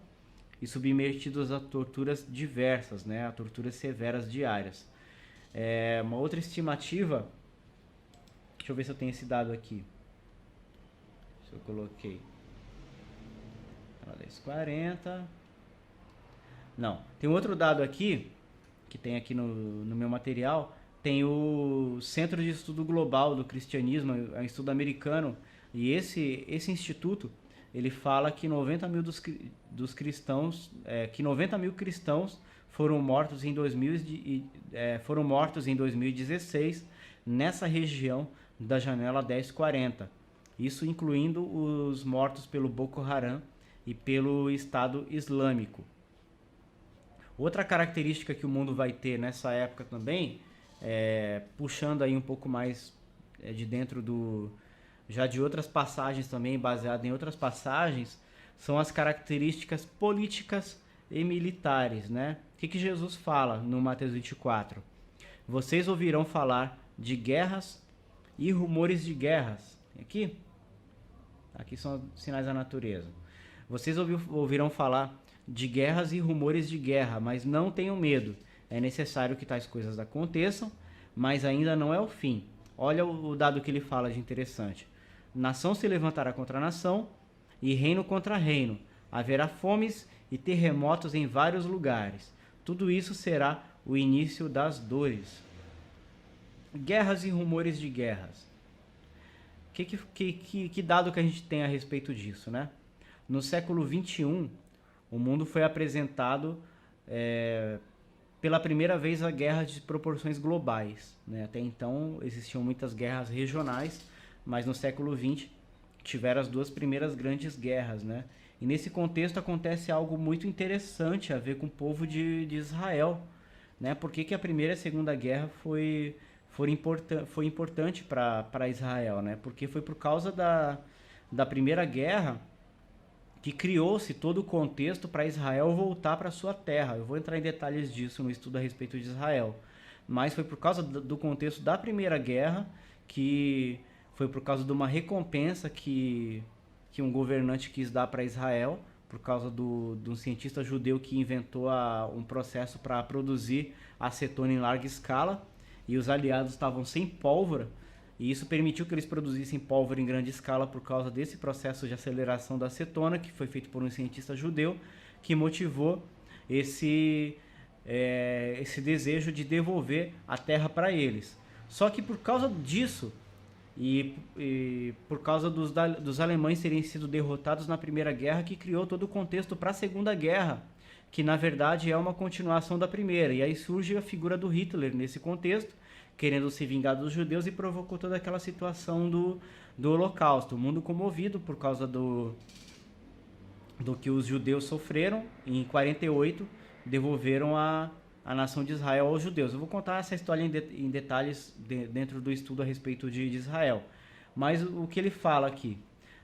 e submetidos a torturas diversas, né, a torturas severas diárias. Uma outra estimativa, deixa eu ver se eu tenho esse dado aqui, se eu coloquei, 1040, não, tem outro dado aqui, que tem aqui no meu material, tem o Centro de Estudo Global do Cristianismo, é um estudo americano, e esse instituto, ele fala que 90 mil dos cristãos, que 90 mil cristãos foram mortos em 2016 nessa região da janela 1040. Isso incluindo os mortos pelo Boko Haram e pelo Estado Islâmico. Outra característica que o mundo vai ter nessa época também, puxando aí um pouco mais de dentro já de outras passagens também, baseado em outras passagens, são as características políticas e militares, né? O que Jesus fala no Mateus 24? Vocês ouvirão falar de guerras e rumores de guerras. Aqui são sinais da natureza. Vocês ouvirão falar de guerras e rumores de guerra, mas não tenham medo. É necessário que tais coisas aconteçam, mas ainda não é o fim. Olha o dado que ele fala de interessante. Nação se levantará contra nação e reino contra reino. Haverá fomes e terremotos em vários lugares. Tudo isso será o início das dores. Guerras e rumores de guerras. Que dado que a gente tem a respeito disso, né? No século XXI, o mundo foi apresentado pela primeira vez a guerra de proporções globais, né? Até então existiam muitas guerras regionais, mas no século XX tiveram as duas primeiras grandes guerras, né? E nesse contexto acontece algo muito interessante a ver com o povo de Israel, né? Por que a Primeira e a Segunda Guerra foi importante para Israel, né? Porque foi por causa da Primeira Guerra que criou-se todo o contexto para Israel voltar para sua terra. Eu vou entrar em detalhes disso no estudo a respeito de Israel. Mas foi por causa do contexto da Primeira Guerra, que foi por causa de uma recompensa que que um governante quis dar para Israel, por causa de um cientista judeu que inventou um processo para produzir acetona em larga escala, e os aliados estavam sem pólvora, e isso permitiu que eles produzissem pólvora em grande escala por causa desse processo de aceleração da acetona, que foi feito por um cientista judeu, que motivou esse desejo de devolver a terra para eles. Só que por causa disso, e por causa dos alemães terem sido derrotados na Primeira Guerra, que criou todo o contexto para a Segunda Guerra, que na verdade é uma continuação da Primeira. E aí surge a figura do Hitler nesse contexto, querendo se vingar dos judeus, e provocou toda aquela situação do Holocausto. O mundo comovido por causa do que os judeus sofreram. Em 48, devolveram a nação de Israel aos judeus. Eu vou contar essa história em detalhes dentro do estudo a respeito de Israel. Mas o que ele fala aqui: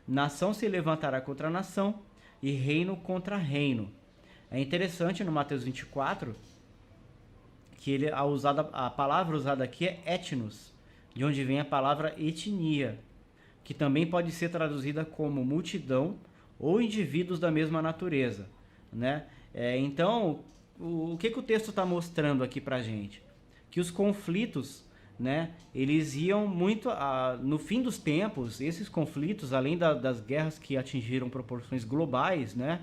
nação se levantará contra nação e reino contra reino. É interessante no Mateus 24 que a palavra usada aqui é etnos, de onde vem a palavra etnia, que também pode ser traduzida como multidão ou indivíduos da mesma natureza, né? Então, o que o texto está mostrando aqui pra gente? Que os conflitos, né, eles iam muito no fim dos tempos. Esses conflitos, além das guerras que atingiram proporções globais, né,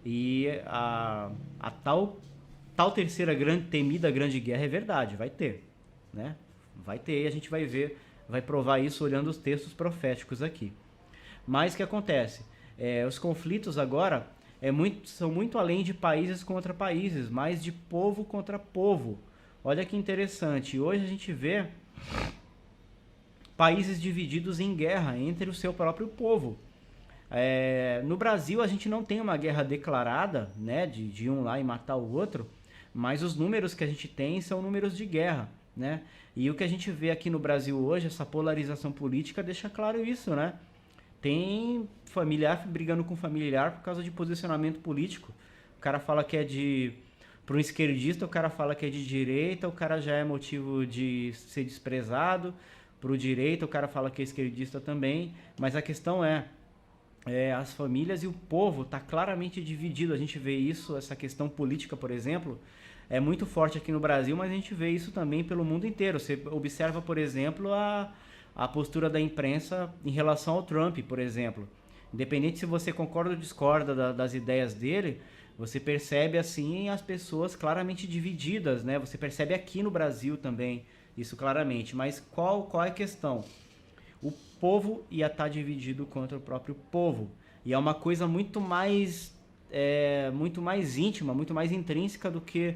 e a tal terceira temida grande guerra é verdade, vai ter, né? Vai ter, e a gente vai ver, vai provar isso olhando os textos proféticos aqui. Mas o que acontece? Os conflitos agora são muito além de países contra países, mas de povo contra povo. Olha que interessante. Hoje a gente vê países divididos em guerra entre o seu próprio povo. No Brasil a gente não tem uma guerra declarada, né, de um lá e matar o outro, mas os números que a gente tem são números de guerra, né? E o que a gente vê aqui no Brasil hoje, essa polarização política, deixa claro isso, né? Tem familiar brigando com familiar por causa de posicionamento político. O cara fala que é para um esquerdista, o cara fala que é de direita, o cara já é motivo de ser desprezado. Para o direita, o cara fala que é esquerdista também. Mas a questão as famílias e o povo está claramente dividido. A gente vê isso, essa questão política, por exemplo, é muito forte aqui no Brasil, mas a gente vê isso também pelo mundo inteiro. Você observa, por exemplo, a postura da imprensa em relação ao Trump, por exemplo. Independente se você concorda ou discorda das ideias dele, você percebe assim as pessoas claramente divididas, né? Você percebe aqui no Brasil também isso claramente. Mas qual é a questão? O povo ia estar dividido contra o próprio povo. E é uma coisa muito mais íntima, muito mais intrínseca do que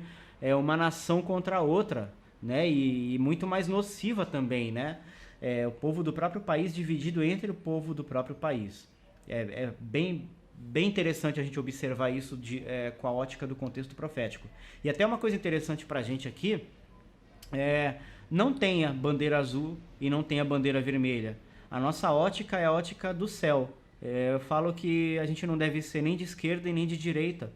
uma nação contra a outra, né? E muito mais nociva também, né? O povo do próprio país dividido entre o povo do próprio país. É bem interessante a gente observar isso com a ótica do contexto profético. E até uma coisa interessante pra gente aqui, não tem a bandeira azul e não tem a bandeira vermelha. A nossa ótica é a ótica do céu. Eu falo que a gente não deve ser nem de esquerda e nem de direita,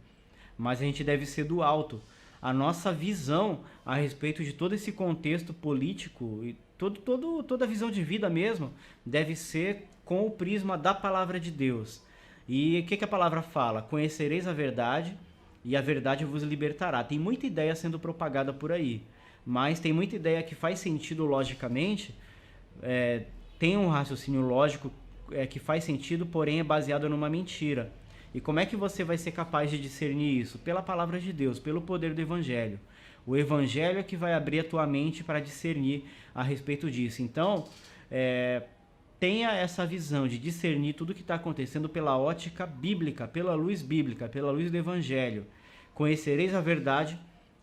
mas a gente deve ser do alto. A nossa visão a respeito de todo esse contexto político e toda a visão de vida mesmo deve ser com o prisma da palavra de Deus. E o que a palavra fala? Conhecereis a verdade e a verdade vos libertará. Tem muita ideia sendo propagada por aí, mas tem muita ideia que faz sentido logicamente, tem um raciocínio lógico que faz sentido, porém é baseado numa mentira. E como é que você vai ser capaz de discernir isso? Pela palavra de Deus, pelo poder do Evangelho. O Evangelho é que vai abrir a tua mente para discernir a respeito disso. Então, tenha essa visão de discernir tudo o que está acontecendo pela ótica bíblica, pela luz do Evangelho. Conhecereis a verdade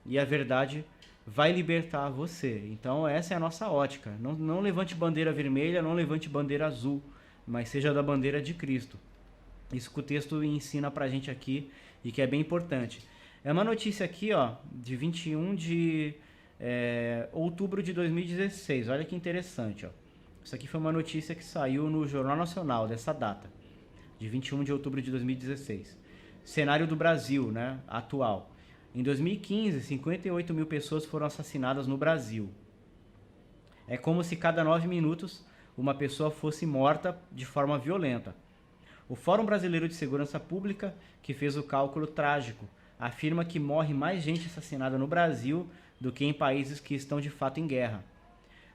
e a verdade vai libertar você. Então, essa é a nossa ótica. Não levante bandeira vermelha, não levante bandeira azul, mas seja da bandeira de Cristo. Isso que o texto ensina pra gente aqui e que é bem importante. É uma notícia aqui, ó, de 21 de outubro de 2016. Olha que interessante, ó. Isso aqui foi uma notícia que saiu no Jornal Nacional dessa data, de 21 de outubro de 2016. Cenário do Brasil, né, atual. Em 2015, 58 mil pessoas foram assassinadas no Brasil. É como se cada 9 minutos uma pessoa fosse morta de forma violenta. O Fórum Brasileiro de Segurança Pública, que fez o cálculo trágico, afirma que morre mais gente assassinada no Brasil do que em países que estão de fato em guerra.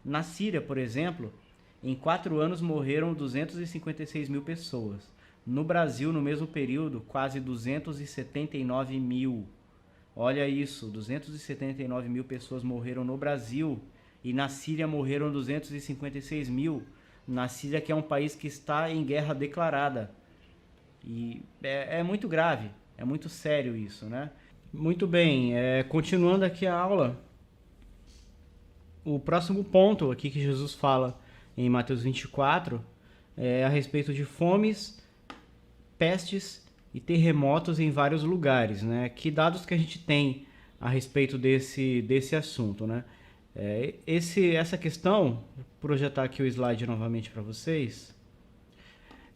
Na Síria, por exemplo, em 4 anos morreram 256 mil pessoas. No Brasil, no mesmo período, quase 279 mil. Olha isso, 279 mil pessoas morreram no Brasil e na Síria morreram 256 mil. Na Síria, que é um país que está em guerra declarada. E é muito grave, é muito sério isso, né? Muito bem, continuando aqui a aula, o próximo ponto aqui que Jesus fala em Mateus 24 é a respeito de fomes, pestes e terremotos em vários lugares, né? Que dados que a gente tem a respeito desse assunto, né? Essa questão, vou projetar aqui o slide novamente para vocês,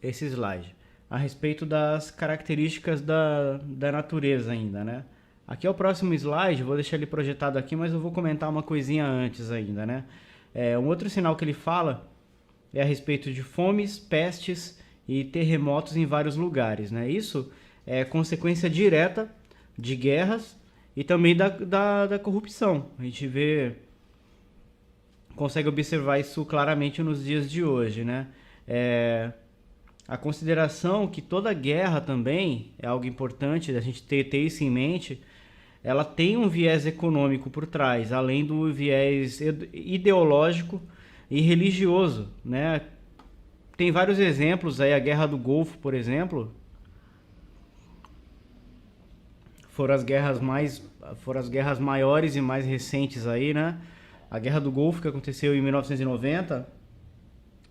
esse slide, a respeito das características da natureza ainda, né? Aqui é o próximo slide, vou deixar ele projetado aqui, mas eu vou comentar uma coisinha antes ainda, né? Um outro sinal que ele fala é a respeito de fomes, pestes e terremotos em vários lugares, né? Isso é consequência direta de guerras e também da corrupção. A gente consegue observar isso claramente nos dias de hoje, né? A consideração que toda guerra também é algo importante, a gente ter isso em mente, ela tem um viés econômico por trás, além do viés ideológico e religioso, né? Tem vários exemplos aí, a Guerra do Golfo, por exemplo, foram as guerras maiores e mais recentes aí, né? A Guerra do Golfo, que aconteceu em 1990,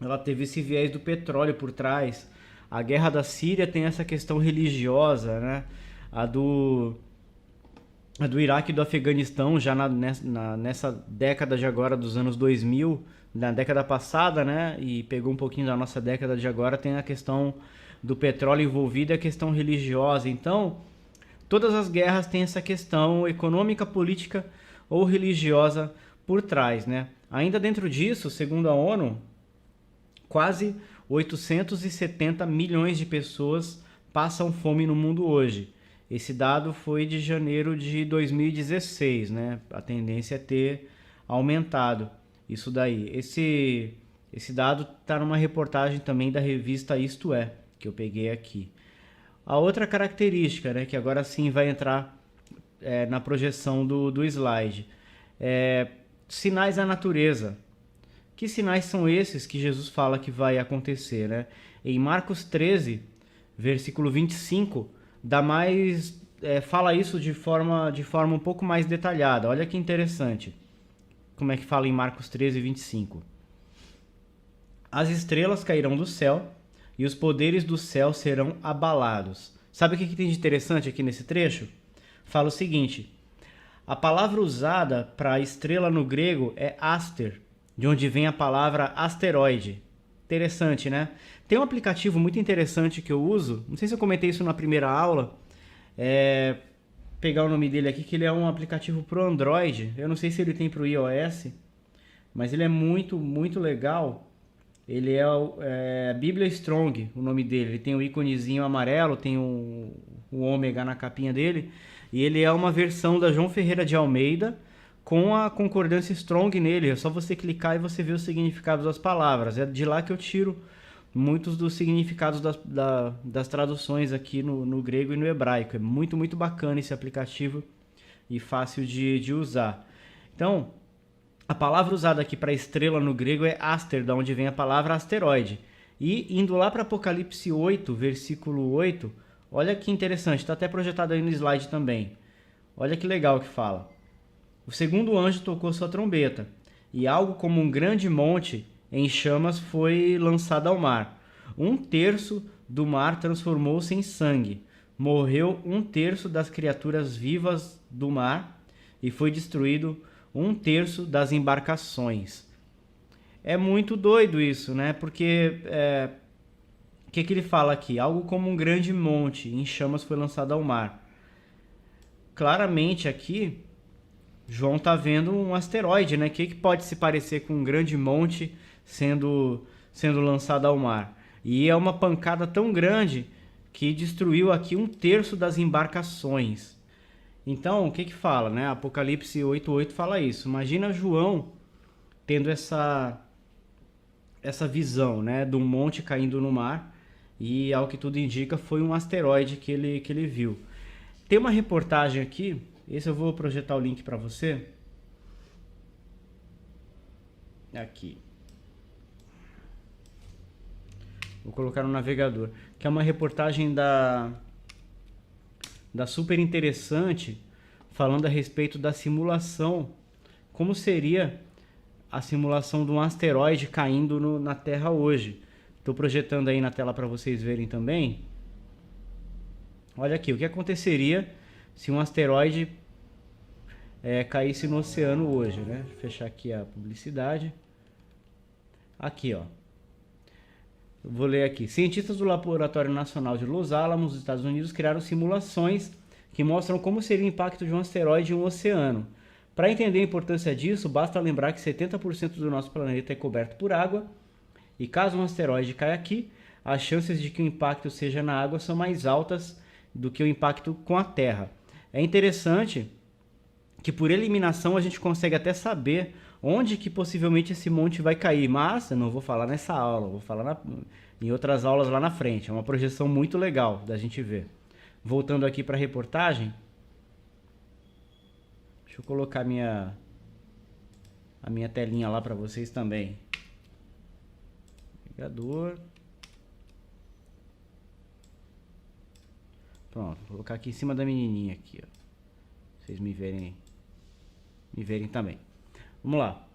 ela teve esse viés do petróleo por trás. A Guerra da Síria tem essa questão religiosa, né? A do Iraque e do Afeganistão, já nessa década de agora, dos anos 2000, na década passada, né? E pegou um pouquinho da nossa década de agora, tem a questão do petróleo envolvido e a questão religiosa. Então, todas as guerras têm essa questão econômica, política ou religiosa por trás, né? Ainda dentro disso, segundo a ONU, quase 870 milhões de pessoas passam fome no mundo hoje. Esse dado foi de janeiro de 2016, né? A tendência é ter aumentado isso daí. Esse dado está numa reportagem também da revista Isto É, que eu peguei aqui. A outra característica, né, que agora sim vai entrar na projeção do slide, sinais da natureza. Que sinais são esses que Jesus fala que vai acontecer, né? Em Marcos 13, versículo 25, fala isso de forma um pouco mais detalhada. Olha que interessante. Como é que fala em Marcos 13, 25? As estrelas cairão do céu e os poderes do céu serão abalados. Sabe o que tem de interessante aqui nesse trecho? Fala o seguinte: a palavra usada para estrela no grego é aster, de onde vem a palavra asteroide. Interessante, né? Tem um aplicativo muito interessante que eu uso, não sei se eu comentei isso na primeira aula, pegar o nome dele aqui, que ele é um aplicativo para o Android, eu não sei se ele tem para o iOS, mas ele é muito, muito legal. Ele é Bíblia Strong, o nome dele. Ele tem um íconezinho amarelo, tem um ômega na capinha dele. E ele é uma versão da João Ferreira de Almeida com a concordância Strong nele. É só você clicar e você vê o significado das palavras. É de lá que eu tiro muitos dos significados das traduções aqui no grego e no hebraico. É muito, muito bacana esse aplicativo e fácil de usar. Então, a palavra usada aqui para estrela no grego é aster, da onde vem a palavra asteroide. E indo lá para Apocalipse 8, versículo 8, olha que interessante, está até projetado aí no slide também. Olha que legal que fala. O segundo anjo tocou sua trombeta, e algo como um grande monte em chamas foi lançado ao mar. 1/3 do mar transformou-se em sangue. Morreu 1/3 das criaturas vivas do mar e foi destruído 1/3 das embarcações. É muito doido isso, né? Porque o que ele fala aqui? Algo como um grande monte em chamas foi lançado ao mar. Claramente aqui, João está vendo um asteroide, né? Que pode se parecer com um grande monte sendo lançado ao mar? E é uma pancada tão grande que destruiu aqui 1/3 das embarcações. Então, o que que fala, né? Apocalipse 8:8 fala isso. Imagina João tendo essa visão, né, de um monte caindo no mar, e ao que tudo indica foi um asteroide que ele viu. Tem uma reportagem aqui, esse eu vou projetar o link para você. Aqui. Vou colocar no navegador, que é uma reportagem da Super Interessante, falando a respeito da simulação, como seria a simulação de um asteroide caindo na Terra hoje. Estou projetando aí na tela para vocês verem também. Olha aqui, o que aconteceria se um asteroide caísse no oceano hoje, né? Vou fechar aqui a publicidade. Aqui, ó. Eu vou ler aqui. Cientistas do Laboratório Nacional de Los Alamos, nos Estados Unidos, criaram simulações que mostram como seria o impacto de um asteroide em um oceano. Para entender a importância disso, basta lembrar que 70% do nosso planeta é coberto por água, e caso um asteroide caia aqui, as chances de que o impacto seja na água são mais altas do que o impacto com a Terra. É interessante que por eliminação a gente consegue até saber onde que possivelmente esse monte vai cair, mas eu não vou falar nessa aula, vou falar em outras aulas lá na frente. É uma projeção muito legal da gente ver. Voltando aqui para a reportagem, deixa eu colocar a minha telinha lá para vocês também. Navegador. Pronto, vou colocar aqui em cima da menininha aqui, ó. Vocês me verem também. Vamos lá.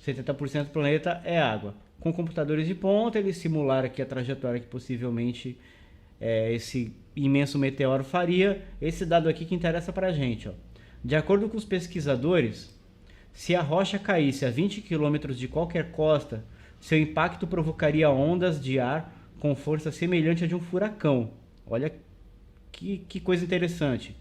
70% do planeta é água. Com computadores de ponta, eles simularam aqui a trajetória que possivelmente esse imenso meteoro faria. Esse dado aqui que interessa pra gente, ó. De acordo com os pesquisadores, se a rocha caísse a 20 km de qualquer costa, seu impacto provocaria ondas de ar com força semelhante à de um furacão. Olha que coisa interessante.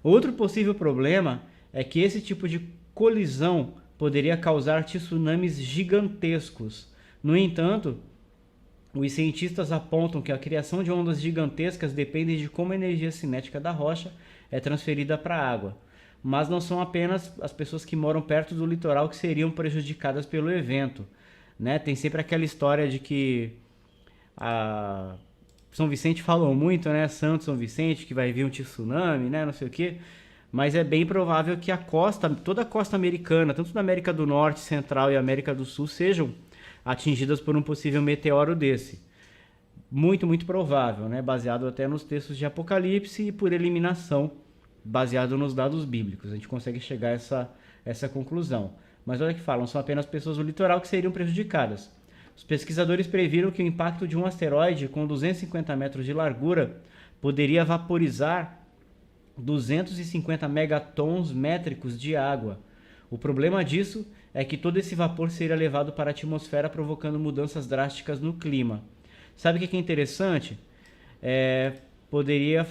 Outro possível problema é que esse tipo de colisão poderia causar tsunamis gigantescos. No entanto, os cientistas apontam que a criação de ondas gigantescas depende de como a energia cinética da rocha é transferida para a água. Mas não são apenas as pessoas que moram perto do litoral que seriam prejudicadas pelo evento, né? Tem sempre aquela história de que São Vicente falou muito, né? Santo São Vicente, que vai vir um tsunami, né? Não sei o quê. Mas é bem provável que toda a costa americana, tanto da América do Norte, Central e América do Sul, sejam atingidas por um possível meteoro desse. Muito, muito provável, né? Baseado até nos textos de Apocalipse e por eliminação, baseado nos dados bíblicos. A gente consegue chegar a essa conclusão. Mas olha que falam, são apenas pessoas do litoral que seriam prejudicadas. Os pesquisadores previram que o impacto de um asteroide com 250 metros de largura poderia vaporizar 250 megatons métricos de água. O problema disso é que todo esse vapor seria levado para a atmosfera, provocando mudanças drásticas no clima. Sabe o que é interessante? Poderia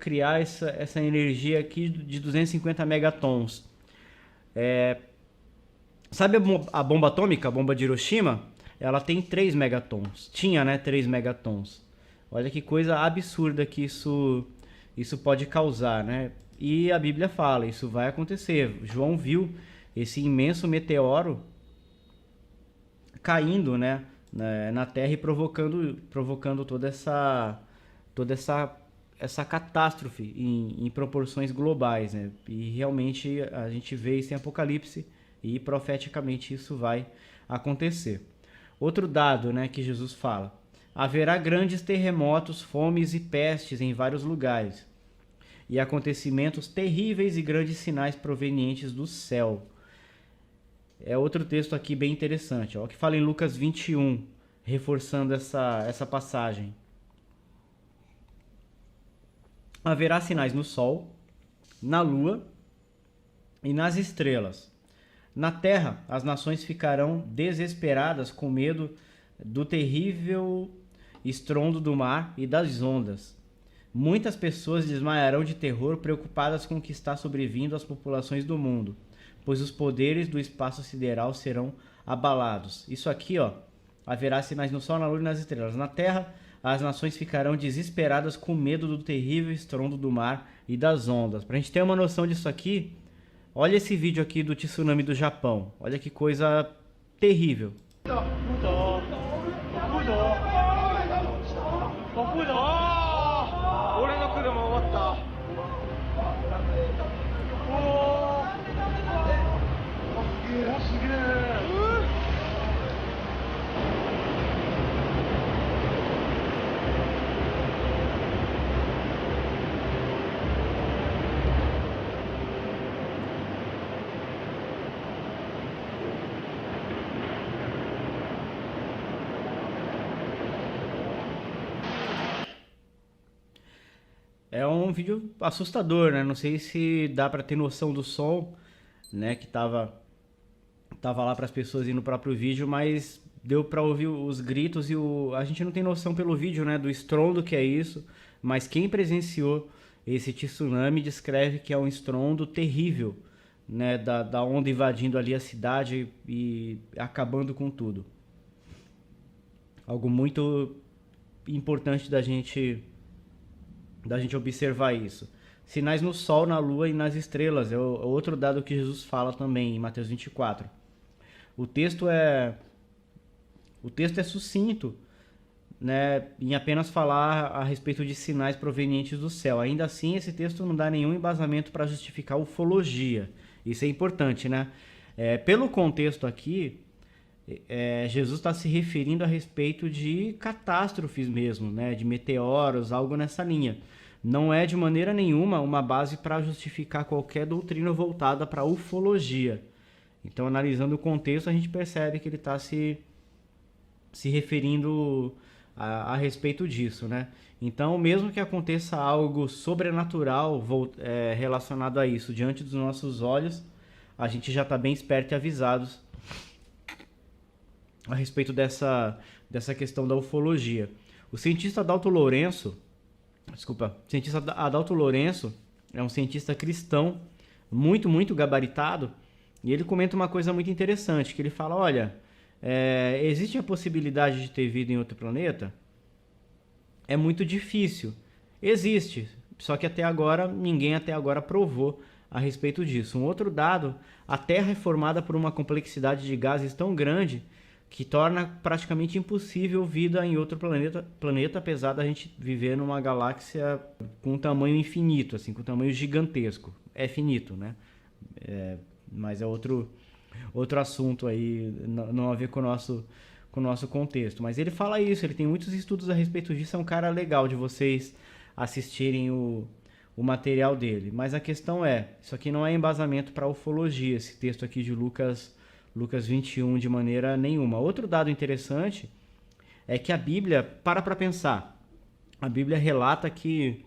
criar essa energia aqui de 250 megatons. Sabe a bomba atômica, a bomba de Hiroshima? Ela tem 3 megatons. Tinha, né, 3 megatons. Olha que coisa absurda que isso pode causar, né? E a Bíblia fala, isso vai acontecer. João viu esse imenso meteoro caindo, né, na Terra e provocando toda essa catástrofe em proporções globais, né? E realmente a gente vê isso em Apocalipse e profeticamente isso vai acontecer. Outro dado, né, que Jesus fala: haverá grandes terremotos, fomes e pestes em vários lugares, e acontecimentos terríveis e grandes sinais provenientes do céu. É outro texto aqui bem interessante, ó, que fala em Lucas 21, reforçando essa passagem. Haverá sinais no sol, na lua e nas estrelas. Na terra, as nações ficarão desesperadas com medo do terrível estrondo do mar e das ondas. Muitas pessoas desmaiarão de terror, preocupadas com o que está sobrevindo às populações do mundo, pois os poderes do espaço sideral serão abalados. Isso aqui, ó, haverá sinais no sol, na lua e nas estrelas. Na terra, as nações ficarão desesperadas com medo do terrível estrondo do mar e das ondas. Pra gente ter uma noção disso aqui, olha esse vídeo aqui do tsunami do Japão. Olha que coisa terrível. É um vídeo assustador, né? Não sei se dá pra ter noção do som, né? Que tava lá para as pessoas e no próprio vídeo, mas deu pra ouvir os gritos e a gente não tem noção pelo vídeo, né? Do estrondo que é isso, mas quem presenciou esse tsunami descreve que é um estrondo terrível, né? Da onda invadindo ali a cidade e acabando com tudo. Algo muito importante da gente observar isso. Sinais no sol, na lua e nas estrelas. É outro dado que Jesus fala também em Mateus 24. O texto é sucinto, né, em apenas falar a respeito de sinais provenientes do céu. Ainda assim, esse texto não dá nenhum embasamento para justificar ufologia. Isso é importante, né? Pelo contexto aqui, Jesus está se referindo a respeito de catástrofes mesmo, né? De meteoros, algo nessa linha. Não é de maneira nenhuma uma base para justificar qualquer doutrina voltada para a ufologia. Então, analisando o contexto, a gente percebe que ele está se referindo a respeito disso, né? Então, mesmo que aconteça algo sobrenatural relacionado a isso diante dos nossos olhos, a gente já está bem esperto e avisados a respeito dessa questão da ufologia. O cientista Adalto Lourenço é um cientista cristão muito, muito gabaritado, e ele comenta uma coisa muito interessante, que ele fala, olha, existe a possibilidade de ter vida em outro planeta? É muito difícil. Existe, só que ninguém até agora provou a respeito disso. Um outro dado, a Terra é formada por uma complexidade de gases tão grande que torna praticamente impossível vida em outro planeta, apesar da gente viver numa galáxia com um tamanho infinito, assim, com um tamanho gigantesco. É finito, né? Mas é outro assunto aí, não a ver com o nosso contexto. Mas ele fala isso, ele tem muitos estudos a respeito disso, é um cara legal de vocês assistirem o material dele. Mas a questão isso aqui não é embasamento para ufologia, esse texto aqui de Lucas 21, de maneira nenhuma. Outro dado interessante é que a Bíblia, para pensar, a Bíblia relata que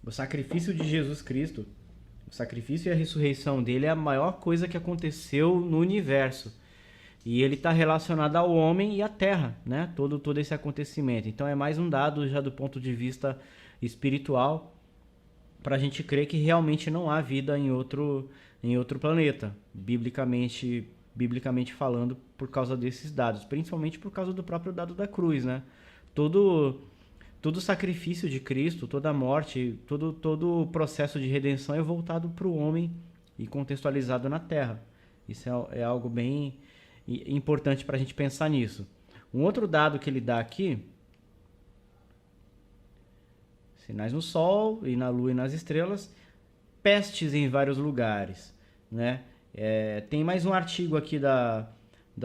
o sacrifício de Jesus Cristo, o sacrifício e a ressurreição dele é a maior coisa que aconteceu no universo. E ele está relacionado ao homem e à terra, né? Todo esse acontecimento. Então é mais um dado já do ponto de vista espiritual para a gente crer que realmente não há vida em outro planeta, biblicamente falando, por causa desses dados, principalmente por causa do próprio dado da cruz, né? Todo o sacrifício de Cristo, toda a morte, todo o processo de redenção é voltado para o homem e contextualizado na Terra. Isso é algo bem importante para a gente pensar nisso. Um outro dado que ele dá aqui, sinais no Sol e na Lua e nas estrelas, pestes em vários lugares, né? Tem mais um artigo aqui da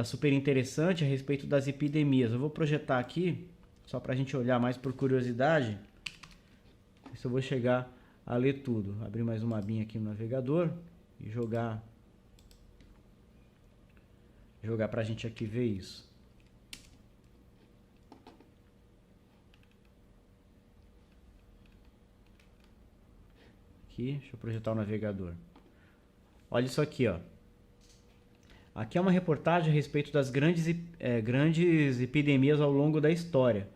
Super Interessante a respeito das epidemias. Eu vou projetar aqui, só para a gente olhar mais por curiosidade. Não sei se eu vou chegar a ler tudo. Abrir mais uma abinha aqui no navegador e jogar para a gente aqui ver isso. Aqui, deixa eu projetar o navegador. Olha isso aqui, ó. Aqui é uma reportagem a respeito das grandes epidemias ao longo da história.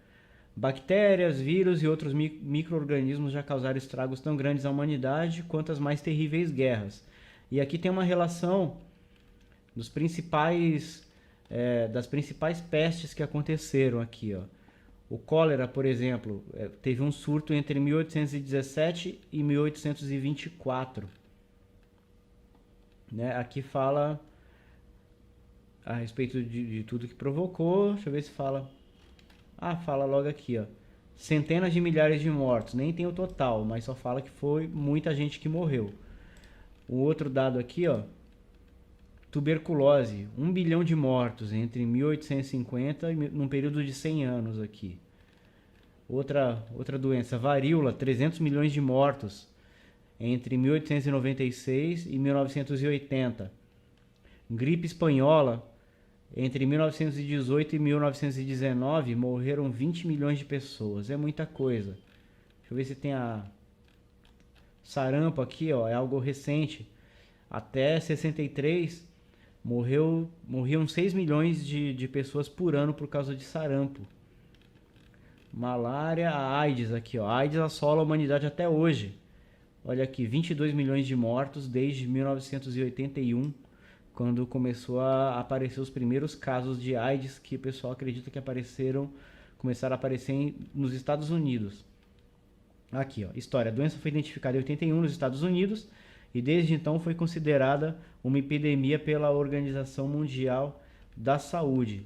Bactérias, vírus e outros micro-organismos já causaram estragos tão grandes à humanidade quanto as mais terríveis guerras. E aqui tem uma relação dos principais das principais pestes que aconteceram aqui, ó. O cólera, por exemplo, teve um surto entre 1817 e 1824. Né? Aqui fala a respeito de tudo que provocou. Deixa eu ver se fala. Fala logo aqui, ó. Centenas de milhares de mortos. Nem tem o total, mas só fala que foi muita gente que morreu. O outro dado aqui, ó. Tuberculose, 1 bilhão de mortos entre 1850 e num período de 100 anos aqui. Outra doença, varíola, 300 milhões de mortos entre 1896 e 1980. Gripe espanhola, entre 1918 e 1919, morreram 20 milhões de pessoas. É muita coisa. Deixa eu ver se tem a sarampo aqui, ó, é algo recente. Até 63, morriam 6 milhões de pessoas por ano por causa de sarampo. Malária, a AIDS aqui, ó. A AIDS assola a humanidade até hoje. Olha aqui, 22 milhões de mortos desde 1981, quando começou a aparecer os primeiros casos de AIDS, que o pessoal acredita que começaram a aparecer nos Estados Unidos. Aqui, ó, história. A doença foi identificada em 81 nos Estados Unidos e desde então foi considerada uma epidemia pela Organização Mundial da Saúde.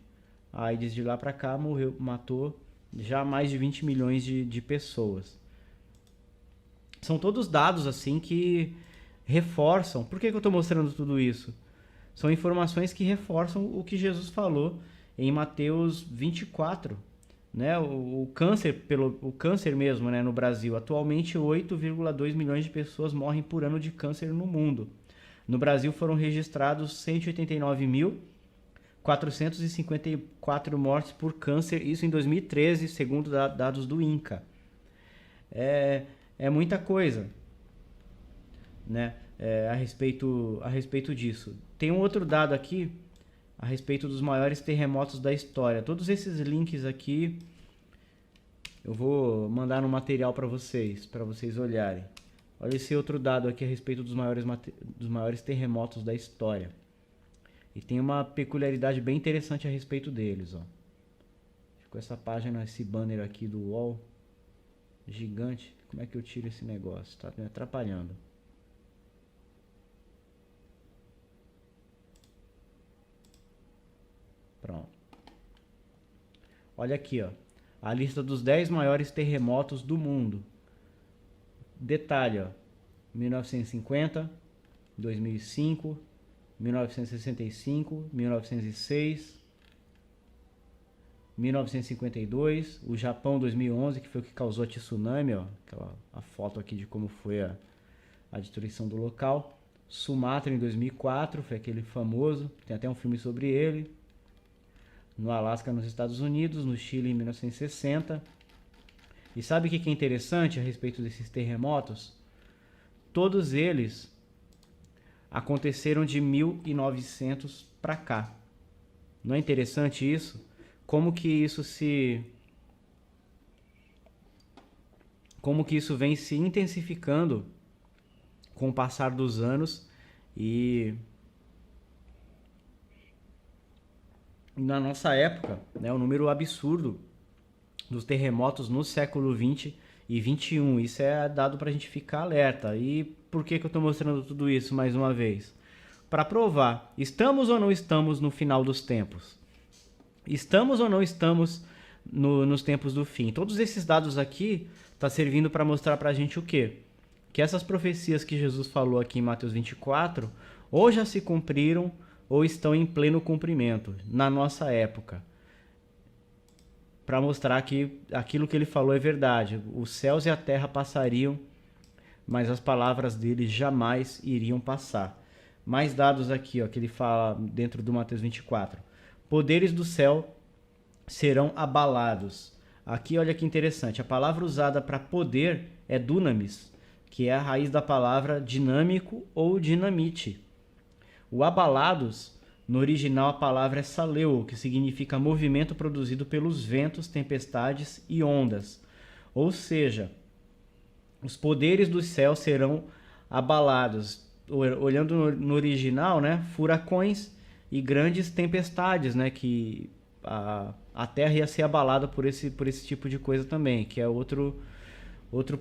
A AIDS de lá para cá matou já mais de 20 milhões de pessoas. São todos dados assim que reforçam. Por que eu estou mostrando tudo isso? São informações que reforçam o que Jesus falou em Mateus 24. Né? O câncer mesmo, né, no Brasil. Atualmente 8,2 milhões de pessoas morrem por ano de câncer no mundo. No Brasil foram registrados 189.454 mortes por câncer, isso em 2013, segundo dados do INCA. É muita coisa, né? A respeito disso. Tem um outro dado aqui a respeito dos maiores terremotos da história. Todos esses links aqui eu vou mandar no material para vocês olharem. Olha esse outro dado aqui a respeito dos maiores terremotos da história. E tem uma peculiaridade bem interessante a respeito deles, ó. Ficou essa página, esse banner aqui do UOL gigante. Como é que eu tiro esse negócio? Tá me atrapalhando. Pronto. Olha aqui, ó. A lista dos 10 maiores terremotos do mundo. Detalhe, ó. 1950, 2005, 1965, 1906, 1952, o Japão 2011, que foi o que causou a tsunami, ó. A foto aqui de como foi a destruição do local. Sumatra em 2004, foi aquele famoso, tem até um filme sobre ele. No Alasca, nos Estados Unidos, no Chile em 1960. E sabe o que é interessante a respeito desses terremotos? Todos eles aconteceram de 1900 para cá. Não é interessante isso? Como que isso vem se intensificando com o passar dos anos e na nossa época, né, o número absurdo dos terremotos no século 20 e 21. Isso é dado para a gente ficar alerta. E por que eu estou mostrando tudo isso mais uma vez? Para provar, estamos ou não estamos no final dos tempos? Estamos ou não estamos nos tempos do fim? Todos esses dados aqui tá servindo para mostrar para a gente o quê? Que essas profecias que Jesus falou aqui em Mateus 24 ou já se cumpriram ou estão em pleno cumprimento na nossa época. Para mostrar que aquilo que ele falou é verdade. Os céus e a terra passariam, mas as palavras dele jamais iriam passar. Mais dados aqui, ó, que ele fala dentro do Mateus 24. Poderes do céu serão abalados. Aqui, olha que interessante. A palavra usada para poder é dunamis, que é a raiz da palavra dinâmico ou dinamite. O abalados, no original a palavra é saleu, que significa movimento produzido pelos ventos, tempestades e ondas. Ou seja, os poderes do céu serão abalados. Olhando no original, né, furacões e grandes tempestades, né? Que a Terra ia ser abalada por esse tipo de coisa também, que é outro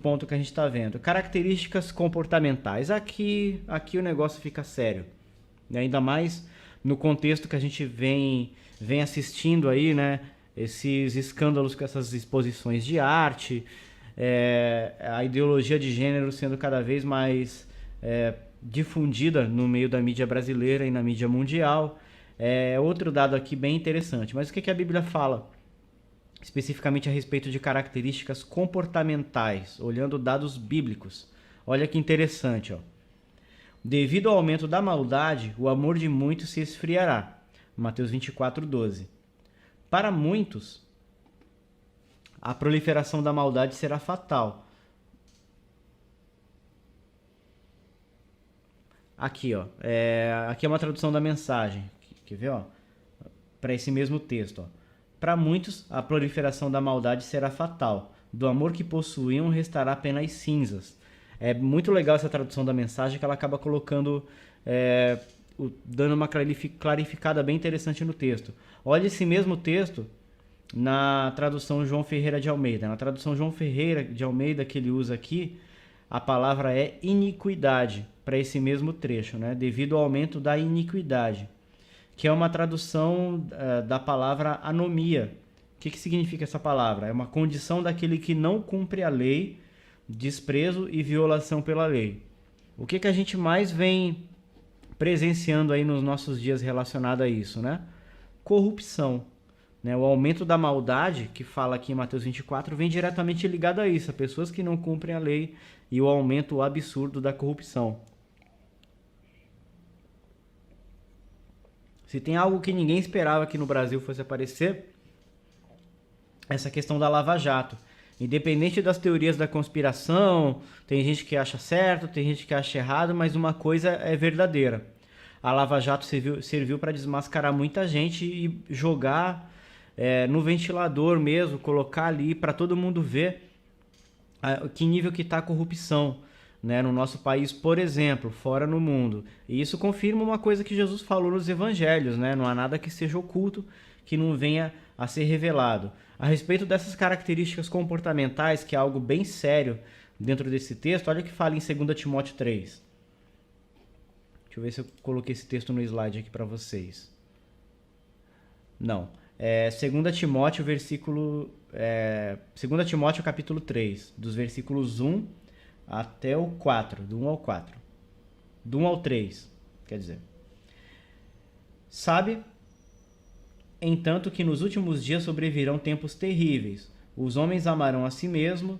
ponto que a gente está vendo. Características comportamentais. Aqui o negócio fica sério. E ainda mais no contexto que a gente vem assistindo aí, né? Esses escândalos com essas exposições de arte, a ideologia de gênero sendo cada vez mais difundida no meio da mídia brasileira e na mídia mundial. Outro dado aqui bem interessante. Mas o que a Bíblia fala especificamente a respeito de características comportamentais, olhando dados bíblicos? Olha que interessante, ó. Devido ao aumento da maldade, o amor de muitos se esfriará. Mateus 24:12. Para muitos, a proliferação da maldade será fatal. Aqui, ó, aqui é uma tradução da mensagem. Quer ver, ó? Para esse mesmo texto, ó. Para muitos, a proliferação da maldade será fatal. Do amor que possuíam restará apenas cinzas. É muito legal essa tradução da mensagem, que ela acaba colocando, dando uma clarificada bem interessante no texto. Olha esse mesmo texto na tradução João Ferreira de Almeida. Na tradução João Ferreira de Almeida que ele usa aqui, a palavra é iniquidade para esse mesmo trecho, né? Devido ao aumento da iniquidade, que é uma tradução da palavra anomia. O que significa essa palavra? É uma condição daquele que não cumpre a lei, desprezo e violação pela lei. O que a gente mais vem presenciando aí nos nossos dias relacionado a isso, né? Corrupção. Né? O aumento da maldade, que fala aqui em Mateus 24, vem diretamente ligado a isso, a pessoas que não cumprem a lei e o aumento absurdo da corrupção. Se tem algo que ninguém esperava que no Brasil fosse aparecer, essa questão da Lava Jato. Independente das teorias da conspiração, tem gente que acha certo, tem gente que acha errado, mas uma coisa é verdadeira. A Lava Jato serviu para desmascarar muita gente e jogar no ventilador mesmo, colocar ali para todo mundo ver que nível que está a corrupção, né, no nosso país, por exemplo, fora no mundo. E isso confirma uma coisa que Jesus falou nos evangelhos, né? Não há nada que seja oculto que não venha a ser revelado. A respeito dessas características comportamentais, que é algo bem sério dentro desse texto, olha o que fala em 2 Timóteo 3. Deixa eu ver se eu coloquei esse texto no slide aqui para vocês. Não. 2 Timóteo, 2 Timóteo capítulo 3, dos versículos 1 até o 4, do 1 ao 4. Do 1 ao 3, quer dizer. Sabe, entanto, que nos últimos dias sobrevirão tempos terríveis. Os homens amarão a si mesmos,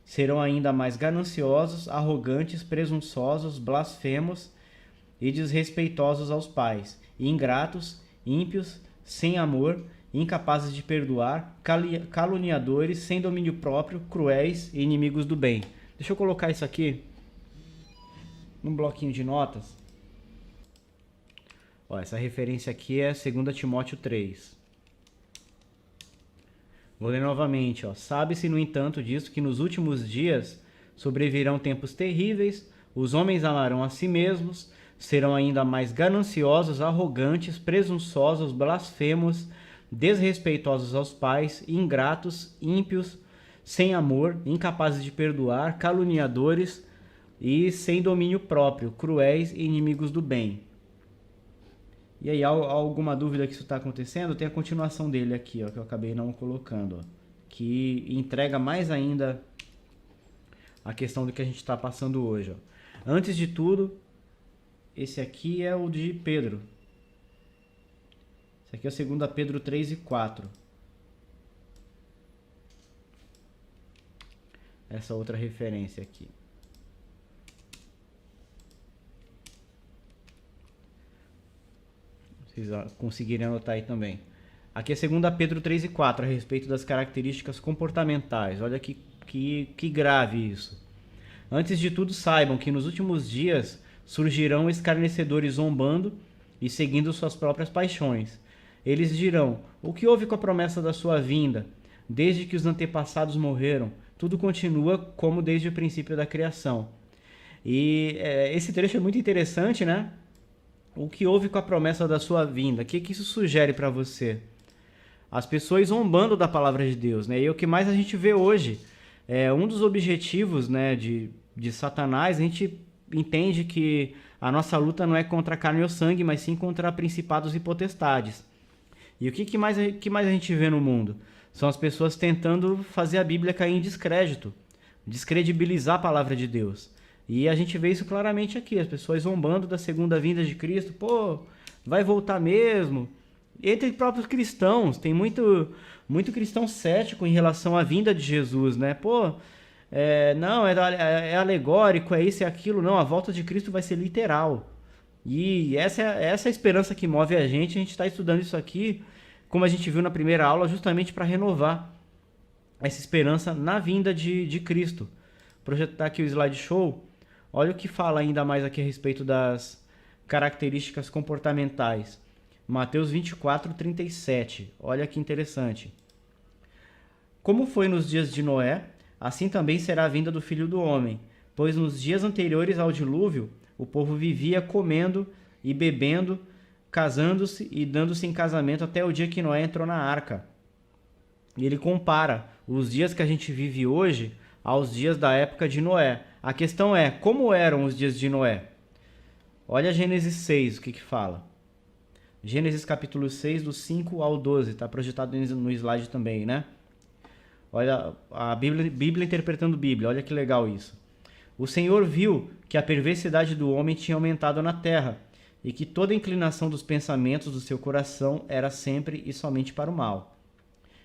serão ainda mais gananciosos, arrogantes, presunçosos, blasfemos e desrespeitosos aos pais, ingratos, ímpios, sem amor, incapazes de perdoar, caluniadores, sem domínio próprio, cruéis e inimigos do bem. Deixa eu colocar isso aqui num bloquinho de notas. Ó, essa referência aqui é 2 Timóteo 3. Vou ler novamente. Ó. Sabe-se, no entanto, disso que nos últimos dias sobrevirão tempos terríveis, os homens amarão a si mesmos, serão ainda mais gananciosos, arrogantes, presunçosos, blasfemos, desrespeitosos aos pais, ingratos, ímpios, sem amor, incapazes de perdoar, caluniadores e sem domínio próprio, cruéis e inimigos do bem. E aí, há alguma dúvida que isso está acontecendo? Tem a continuação dele aqui, ó, que eu acabei não colocando, ó, que entrega mais ainda a questão do que a gente está passando hoje. Ó. Antes de tudo, esse aqui é o de Pedro. Esse aqui é o 2 Pedro 3 e 4. Essa outra referência aqui. Vocês conseguirem anotar aí também. Aqui é 2 Pedro 3 e 4, a respeito das características comportamentais. Olha que grave isso. Antes de tudo, saibam que nos últimos dias surgirão escarnecedores zombando e seguindo suas próprias paixões. Eles dirão: o que houve com a promessa da sua vinda? Desde que os antepassados morreram, tudo continua como desde o princípio da criação. E esse trecho é muito interessante, né? O que houve com a promessa da sua vinda? O que isso sugere para você? As pessoas zombando da palavra de Deus, né? E o que mais a gente vê hoje. Um dos objetivos, né, de Satanás, a gente entende que a nossa luta não é contra a carne ou sangue, mas sim contra principados e potestades. E o que mais a gente vê no mundo? São as pessoas tentando fazer a Bíblia cair em descrédito, descredibilizar a palavra de Deus. E a gente vê isso claramente aqui, as pessoas zombando da segunda vinda de Cristo. Pô, vai voltar mesmo? Entre próprios cristãos, tem muito cristão cético em relação à vinda de Jesus, né? Pô, não, é alegórico, é isso, é aquilo. Não, a volta de Cristo vai ser literal. E essa é a esperança que move a gente está estudando isso aqui, como a gente viu na primeira aula, justamente para renovar essa esperança na vinda de Cristo. Vou projetar aqui o slideshow. Olha o que fala ainda mais aqui a respeito das características comportamentais. Mateus 24, 37. Olha que interessante. Como foi nos dias de Noé, assim também será a vinda do Filho do Homem. Pois nos dias anteriores ao dilúvio, o povo vivia comendo e bebendo, casando-se e dando-se em casamento até o dia que Noé entrou na arca. E ele compara os dias que a gente vive hoje aos dias da época de Noé. A questão é, como eram os dias de Noé? Olha Gênesis 6, o que fala. Gênesis capítulo 6, do 5 ao 12, está projetado no slide também, né? Olha a Bíblia interpretando Bíblia, olha que legal isso. O Senhor viu que a perversidade do homem tinha aumentado na terra, e que toda a inclinação dos pensamentos do seu coração era sempre e somente para o mal.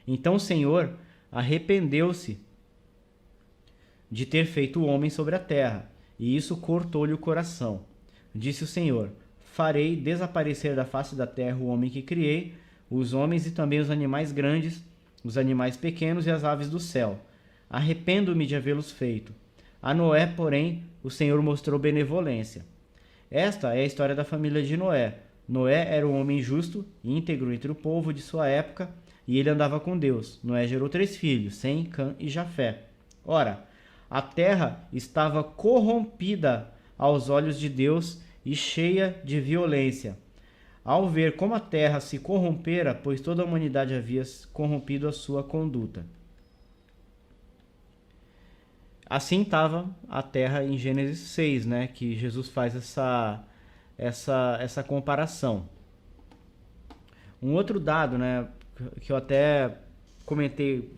Então o Senhor arrependeu-se de ter feito o homem sobre a terra, e isso cortou-lhe o coração. Disse o Senhor: farei desaparecer da face da terra o homem que criei, os homens e também os animais grandes, os animais pequenos e as aves do céu. Arrependo-me de havê-los feito. A Noé, porém, o Senhor mostrou benevolência. Esta é a história da família de Noé. Noé era um homem justo e íntegro entre o povo de sua época, e ele andava com Deus. Noé gerou 3 filhos, Sem, Cã e Jafé. Ora, a terra estava corrompida aos olhos de Deus e cheia de violência. Ao ver como a terra se corrompera, pois toda a humanidade havia corrompido a sua conduta. Assim estava a terra em Gênesis 6, né, que Jesus faz essa comparação. Um outro dado, né, que eu até comentei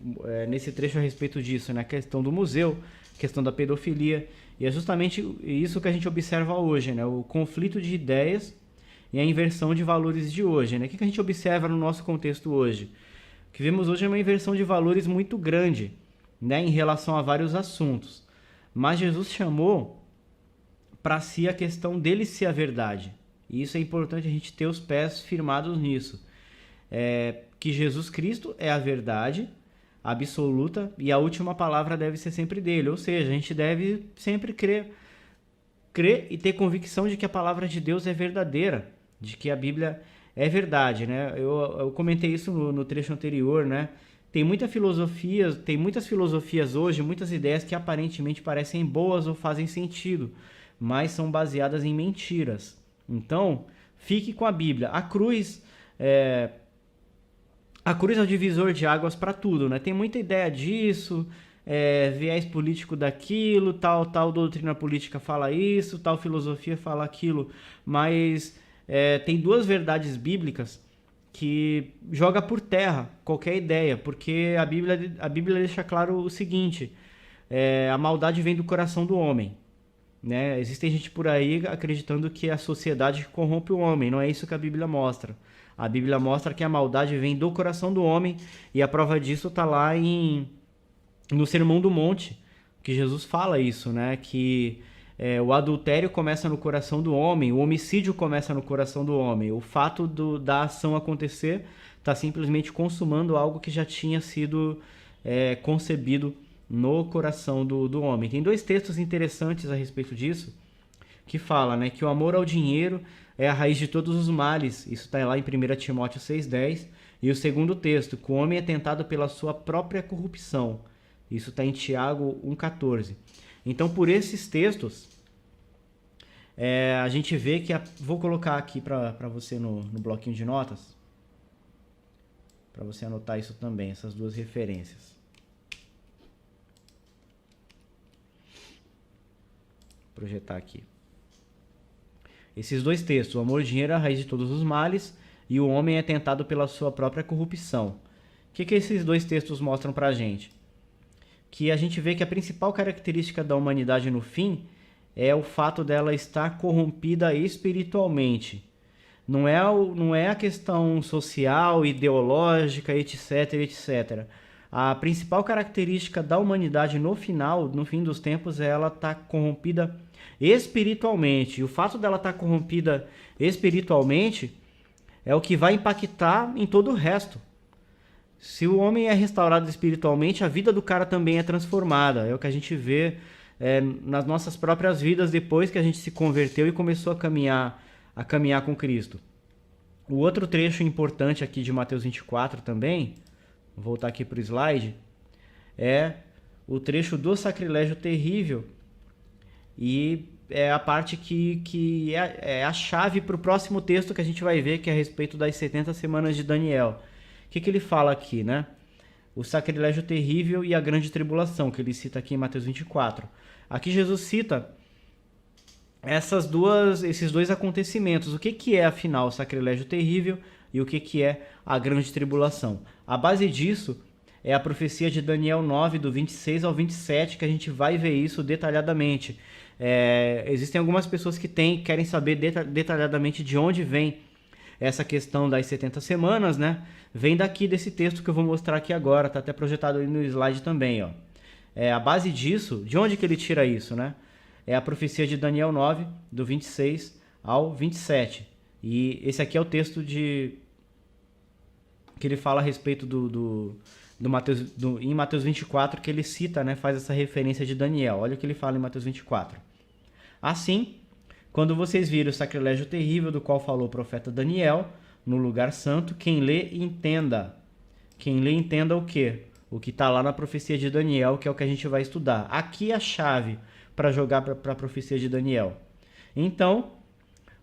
nesse trecho a respeito disso, né, a questão do museu, questão da pedofilia, e é justamente isso que a gente observa hoje, né, o conflito de ideias e a inversão de valores de hoje, né? O que a gente observa no nosso contexto hoje? O que vemos hoje é uma inversão de valores muito grande, né, em relação a vários assuntos. Mas Jesus chamou para si a questão dele ser a verdade. E isso é importante a gente ter os pés firmados nisso. Que Jesus Cristo é a verdade absoluta e a última palavra deve ser sempre dele. Ou seja, a gente deve sempre crer e ter convicção de que a palavra de Deus é verdadeira, de que a Bíblia é verdade, né? Eu comentei isso no trecho anterior, né? Tem muitas filosofias hoje, muitas ideias que aparentemente parecem boas ou fazem sentido, mas são baseadas em mentiras. Então, fique com a Bíblia. A cruz é o divisor de águas para tudo, né? Tem muita ideia disso, viés político daquilo, tal doutrina política fala isso, tal filosofia fala aquilo, mas tem 2 verdades bíblicas que joga por terra qualquer ideia, porque a Bíblia deixa claro o seguinte: a maldade vem do coração do homem, né? Existem gente por aí acreditando que a sociedade corrompe o homem, não é isso que a Bíblia mostra. A Bíblia mostra que a maldade vem do coração do homem, e a prova disso está lá no Sermão do Monte, que Jesus fala isso, né? Que o adultério começa no coração do homem, o homicídio começa no coração do homem. O fato da ação acontecer está simplesmente consumando algo que já tinha sido concebido no coração do homem. Tem 2 textos interessantes a respeito disso, que fala, né, que o amor ao dinheiro é a raiz de todos os males. Isso está lá em 1 Timóteo 6,10. E o segundo texto, que o homem é tentado pela sua própria corrupção. Isso está em Tiago 1,14. Então, por esses textos, a gente vê que... Vou colocar aqui para você no bloquinho de notas, para você anotar isso também, essas duas referências. Vou projetar aqui. Esses dois textos, o amor e o dinheiro é a raiz de todos os males, e o homem é tentado pela sua própria corrupção. O que esses dois textos mostram para a gente? Que a gente vê que a principal característica da humanidade no fim é o fato dela estar corrompida espiritualmente. Não é a questão social, ideológica, etc, etc. A principal característica da humanidade no fim dos tempos, é ela estar corrompida espiritualmente. E o fato dela estar corrompida espiritualmente é o que vai impactar em todo o resto. Se o homem é restaurado espiritualmente, a vida do cara também é transformada. É o que a gente vê nas nossas próprias vidas depois que a gente se converteu e começou a caminhar com Cristo. O outro trecho importante aqui de Mateus 24 também, vou voltar aqui para o slide, é o trecho do sacrilégio terrível, e é a parte que é a chave para o próximo texto que a gente vai ver, que é a respeito das 70 semanas de Daniel. O que ele fala aqui, né? O sacrilégio terrível e a grande tribulação, que ele cita aqui em Mateus 24. Aqui Jesus cita esses dois acontecimentos. O que é, afinal, o sacrilégio terrível e o que é a grande tribulação? A base disso é a profecia de Daniel 9, do 26 ao 27, que a gente vai ver isso detalhadamente. Existem algumas pessoas que querem saber detalhadamente de onde vem essa questão das 70 semanas, né? Vem daqui desse texto que eu vou mostrar aqui agora, tá até projetado aí no slide também, ó. A base disso, de onde que ele tira isso, né? É a profecia de Daniel 9, do 26 ao 27. E esse aqui é o texto que ele fala a respeito em Mateus 24, que ele cita, né, faz essa referência de Daniel. Olha o que ele fala em Mateus 24. Assim, quando vocês viram o sacrilégio terrível do qual falou o profeta Daniel, no lugar santo, quem lê, entenda. Quem lê, entenda o quê? O que está lá na profecia de Daniel, que é o que a gente vai estudar. Aqui é a chave para jogar para a profecia de Daniel. Então,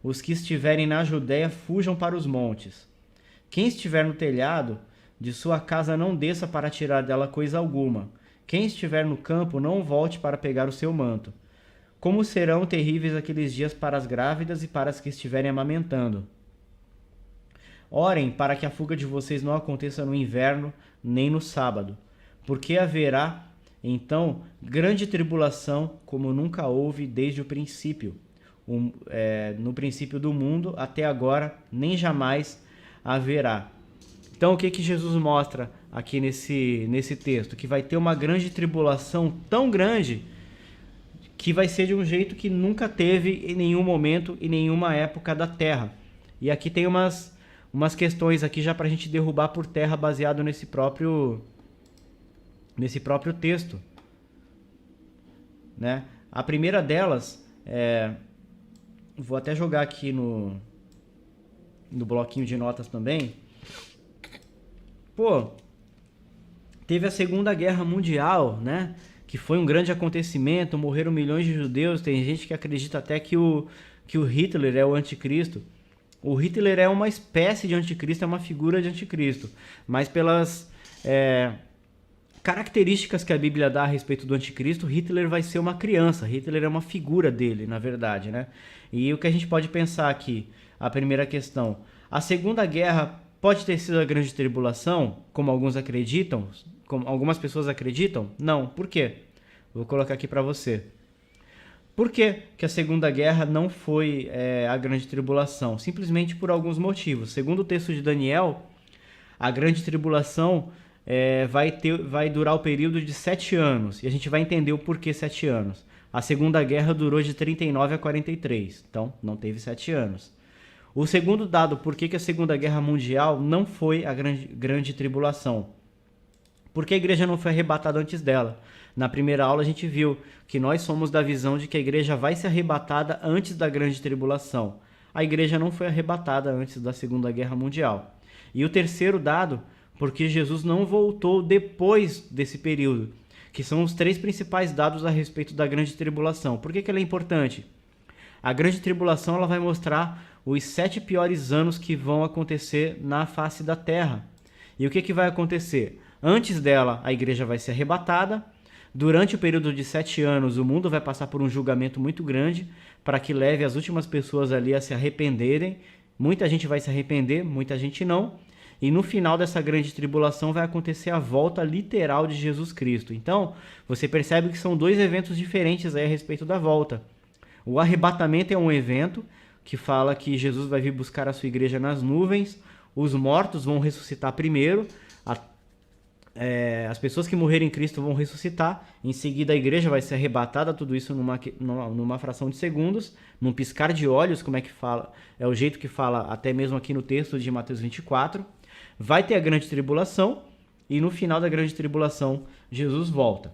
os que estiverem na Judéia fujam para os montes. Quem estiver no telhado de sua casa não desça para tirar dela coisa alguma. Quem estiver no campo não volte para pegar o seu manto. Como serão terríveis aqueles dias para as grávidas e para as que estiverem amamentando. Orem para que a fuga de vocês não aconteça no inverno nem no sábado, porque haverá então grande tribulação como nunca houve desde o princípio, no princípio do mundo até agora, nem jamais haverá. Então o que Jesus mostra aqui nesse texto? Que vai ter uma grande tribulação tão grande que vai ser de um jeito que nunca teve em nenhum momento, em nenhuma época da Terra. E aqui tem umas questões aqui já para a gente derrubar por terra baseado nesse próprio texto, né? A primeira delas, vou até jogar aqui no bloquinho de notas também. Teve a Segunda Guerra Mundial, né? Que foi um grande acontecimento, morreram milhões de judeus. Tem gente que acredita até que o Hitler é o anticristo. O Hitler é uma espécie de anticristo, é uma figura de anticristo. Mas pelas características que a Bíblia dá a respeito do anticristo, Hitler vai ser uma criança. Hitler é uma figura dele, na verdade, né? E o que a gente pode pensar aqui, a primeira questão. A Segunda Guerra pode ter sido a grande tribulação, como alguns acreditam? Como algumas pessoas acreditam? Não. Por quê? Vou colocar aqui para você. Por que a Segunda Guerra não foi a grande tribulação? Simplesmente por alguns motivos. Segundo o texto de Daniel, a grande tribulação vai durar o período de 7 anos. E a gente vai entender o porquê 7 anos. A Segunda Guerra durou de 39 a 43. Então, não teve 7 anos. O segundo dado, por que a Segunda Guerra Mundial não foi a grande tribulação? Porque a igreja não foi arrebatada antes dela. Na primeira aula a gente viu que nós somos da visão de que a igreja vai ser arrebatada antes da grande tribulação. A igreja não foi arrebatada antes da Segunda Guerra Mundial. E o terceiro dado, porque Jesus não voltou depois desse período, que são os 3 principais dados a respeito da grande tribulação. Por que ela é importante? A grande tribulação ela vai mostrar os 7 piores anos que vão acontecer na face da terra. E o que vai acontecer? Antes dela, a igreja vai ser arrebatada. Durante o período de 7 anos, o mundo vai passar por um julgamento muito grande para que leve as últimas pessoas ali a se arrependerem. Muita gente vai se arrepender, muita gente não. E no final dessa grande tribulação vai acontecer a volta literal de Jesus Cristo. Então, você percebe que são 2 eventos diferentes aí a respeito da volta. O arrebatamento é um evento que fala que Jesus vai vir buscar a sua igreja nas nuvens, os mortos vão ressuscitar primeiro, as pessoas que morrerem em Cristo vão ressuscitar, em seguida a igreja vai ser arrebatada, tudo isso numa fração de segundos, num piscar de olhos, como é que fala, é o jeito que fala até mesmo aqui no texto de Mateus 24, vai ter a grande tribulação, e no final da grande tribulação, Jesus volta.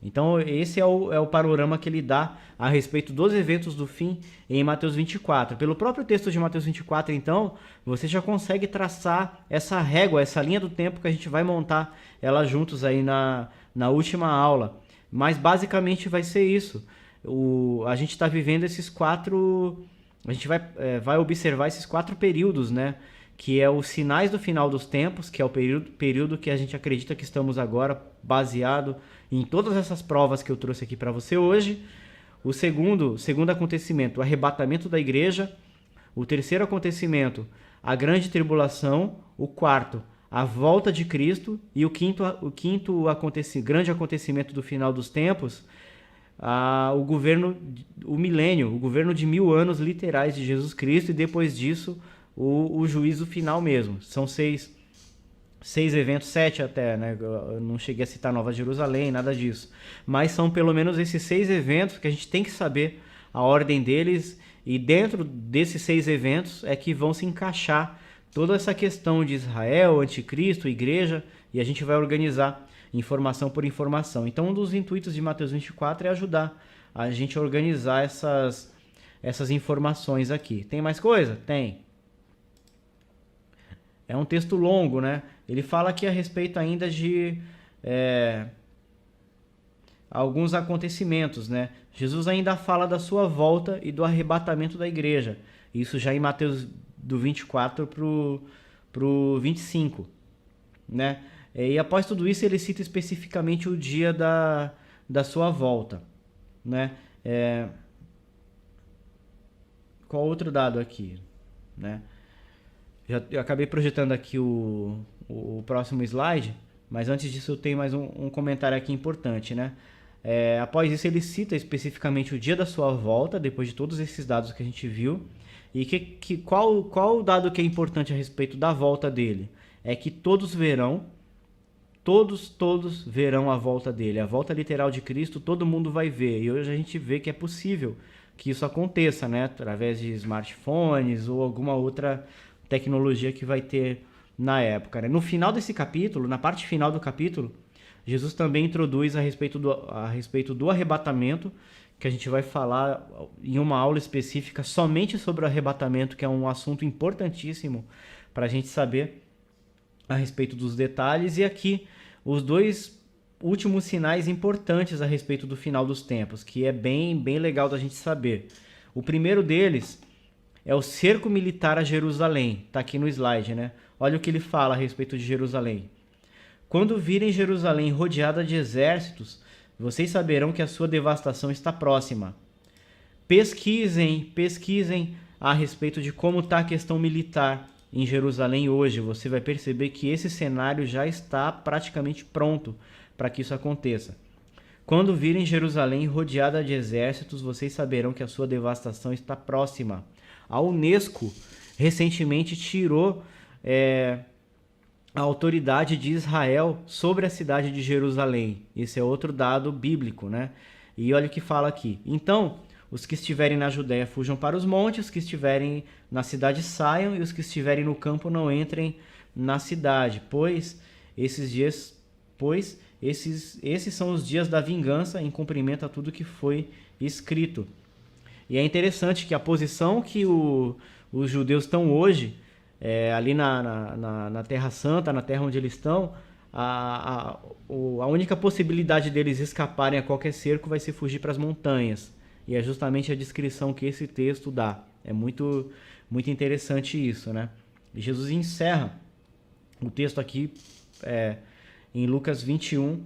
Então, esse é o panorama que ele dá a respeito dos eventos do fim em Mateus 24. Pelo próprio texto de Mateus 24, então, você já consegue traçar essa régua, essa linha do tempo que a gente vai montar ela juntos aí na última aula. Mas, basicamente, vai ser isso. A gente está vivendo esses 4... A gente vai observar esses 4 períodos, né? Que é os sinais do final dos tempos, que é o período que a gente acredita que estamos agora, baseado em todas essas provas que eu trouxe aqui para você hoje. O segundo acontecimento, o arrebatamento da igreja. O terceiro acontecimento, a grande tribulação. O quarto, a volta de Cristo. E o quinto grande acontecimento do final dos tempos, o milênio, o governo de 1000 anos literais de Jesus Cristo, e depois disso o juízo final mesmo. São 6 eventos, 7 até, né? Eu não cheguei a citar Nova Jerusalém, nada disso. Mas são pelo menos esses 6 eventos que a gente tem que saber a ordem deles, e dentro desses 6 eventos é que vão se encaixar toda essa questão de Israel, anticristo, igreja, e a gente vai organizar informação por informação. Então, um dos intuitos de Mateus 24 é ajudar a gente a organizar essas informações aqui. Tem mais coisa? Tem. É um texto longo, né? Ele fala aqui a respeito ainda de alguns acontecimentos, né? Jesus ainda fala da sua volta e do arrebatamento da igreja. Isso já em Mateus do 24 pro 25, né? E após tudo isso ele cita especificamente o dia da sua volta, né? Qual outro dado aqui, né? Eu acabei projetando aqui o próximo slide, mas antes disso eu tenho mais um comentário aqui importante, né? Após isso ele cita especificamente o dia da sua volta, depois de todos esses dados que a gente viu. E qual o dado que é importante a respeito da volta dele? É que todos verão a volta dele. A volta literal de Cristo, todo mundo vai ver. E hoje a gente vê que é possível que isso aconteça, né? Através de smartphones ou alguma outra tecnologia que vai ter na época, né? No final desse capítulo, na parte final do capítulo, Jesus também introduz a respeito do arrebatamento, que a gente vai falar em uma aula específica somente sobre o arrebatamento, que é um assunto importantíssimo para a gente saber a respeito dos detalhes. E aqui, os 2 últimos sinais importantes a respeito do final dos tempos, que é bem legal da gente saber. O primeiro deles é o cerco militar a Jerusalém. Está aqui no slide, né? Olha o que ele fala a respeito de Jerusalém. Quando virem Jerusalém rodeada de exércitos, vocês saberão que a sua devastação está próxima. Pesquisem a respeito de como está a questão militar em Jerusalém hoje. Você vai perceber que esse cenário já está praticamente pronto para que isso aconteça. Quando virem Jerusalém rodeada de exércitos, vocês saberão que a sua devastação está próxima. A Unesco recentemente tirou a autoridade de Israel sobre a cidade de Jerusalém. Esse é outro dado bíblico, né? E olha o que fala aqui. Então, os que estiverem na Judéia fujam para os montes, os que estiverem na cidade saiam, e os que estiverem no campo não entrem na cidade, pois esses são os dias da vingança, em cumprimento a tudo que foi escrito. E é interessante que a posição que os judeus estão hoje, ali na Terra Santa, na terra onde eles estão, a única possibilidade deles escaparem a qualquer cerco vai ser fugir para as montanhas. e é justamente a descrição que esse texto dá. É muito, muito interessante isso, né? E Jesus encerra o texto aqui em Lucas 21,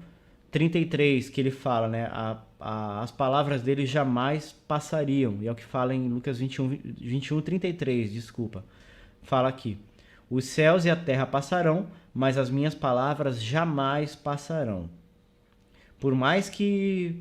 33, que ele fala, né? As palavras dele jamais passariam. E é o que fala em Lucas 21, 33, desculpa. Fala aqui: os céus e a terra passarão, mas as minhas palavras jamais passarão. Por mais que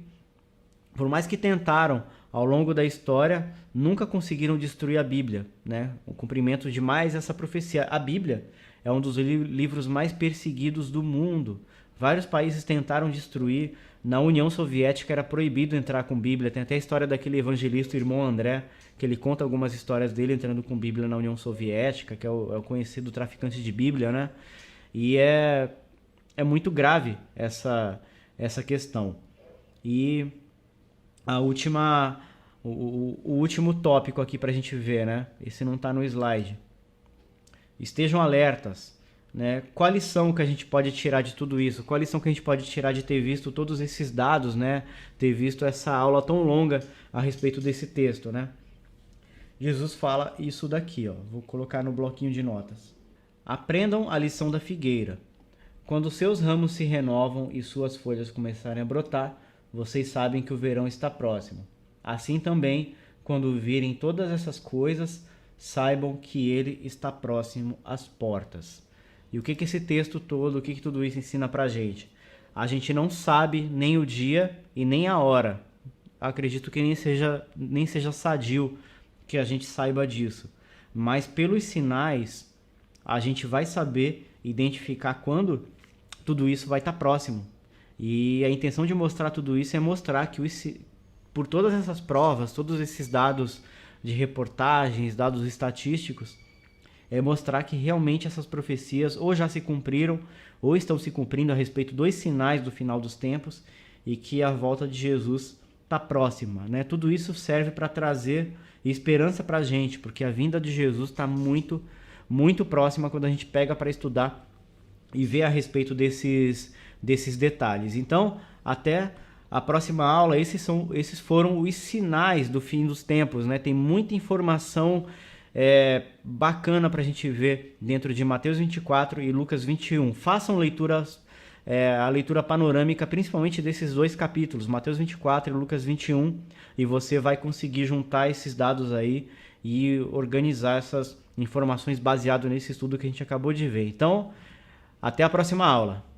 tentaram ao longo da história, nunca conseguiram destruir a Bíblia, né? O cumprimento de mais essa profecia. A Bíblia é um dos livros mais perseguidos do mundo. Vários países tentaram destruir. Na União Soviética era proibido entrar com Bíblia. Tem até a história daquele evangelista, o irmão André, que ele conta algumas histórias dele entrando com Bíblia na União Soviética, que é o conhecido traficante de Bíblia, né? E é muito grave essa questão. E o último tópico aqui para a gente ver, né? Esse não está no slide. Estejam alertas, né? Qual a lição que a gente pode tirar de tudo isso? Qual a lição que a gente pode tirar de ter visto todos esses dados, né? Ter visto essa aula tão longa a respeito desse texto, né? Jesus fala isso daqui, ó. Vou colocar no bloquinho de notas. Aprendam a lição da figueira. Quando seus ramos se renovam e suas folhas começarem a brotar, vocês sabem que o verão está próximo. Assim também, quando virem todas essas coisas, saibam que ele está próximo às portas. E o que esse texto todo, o que tudo isso ensina pra gente? A gente não sabe nem o dia e nem a hora. Acredito que nem seja sadio que a gente saiba disso. Mas pelos sinais, a gente vai saber identificar quando tudo isso vai estar próximo. E a intenção de mostrar tudo isso é mostrar que por todas essas provas, todos esses dados de reportagens, dados estatísticos, é mostrar que realmente essas profecias ou já se cumpriram ou estão se cumprindo a respeito dos sinais do final dos tempos e que a volta de Jesus está próxima, né? Tudo isso serve para trazer esperança para a gente, porque a vinda de Jesus está muito, muito próxima quando a gente pega para estudar e ver a respeito desses detalhes. Então, até a próxima aula. Esses foram os sinais do fim dos tempos, né? Tem muita informação bacana para a gente ver dentro de Mateus 24 e Lucas 21. Façam a leitura panorâmica, principalmente desses dois capítulos, Mateus 24 e Lucas 21, e você vai conseguir juntar esses dados aí e organizar essas informações baseado nesse estudo que a gente acabou de ver. Então, até a próxima aula.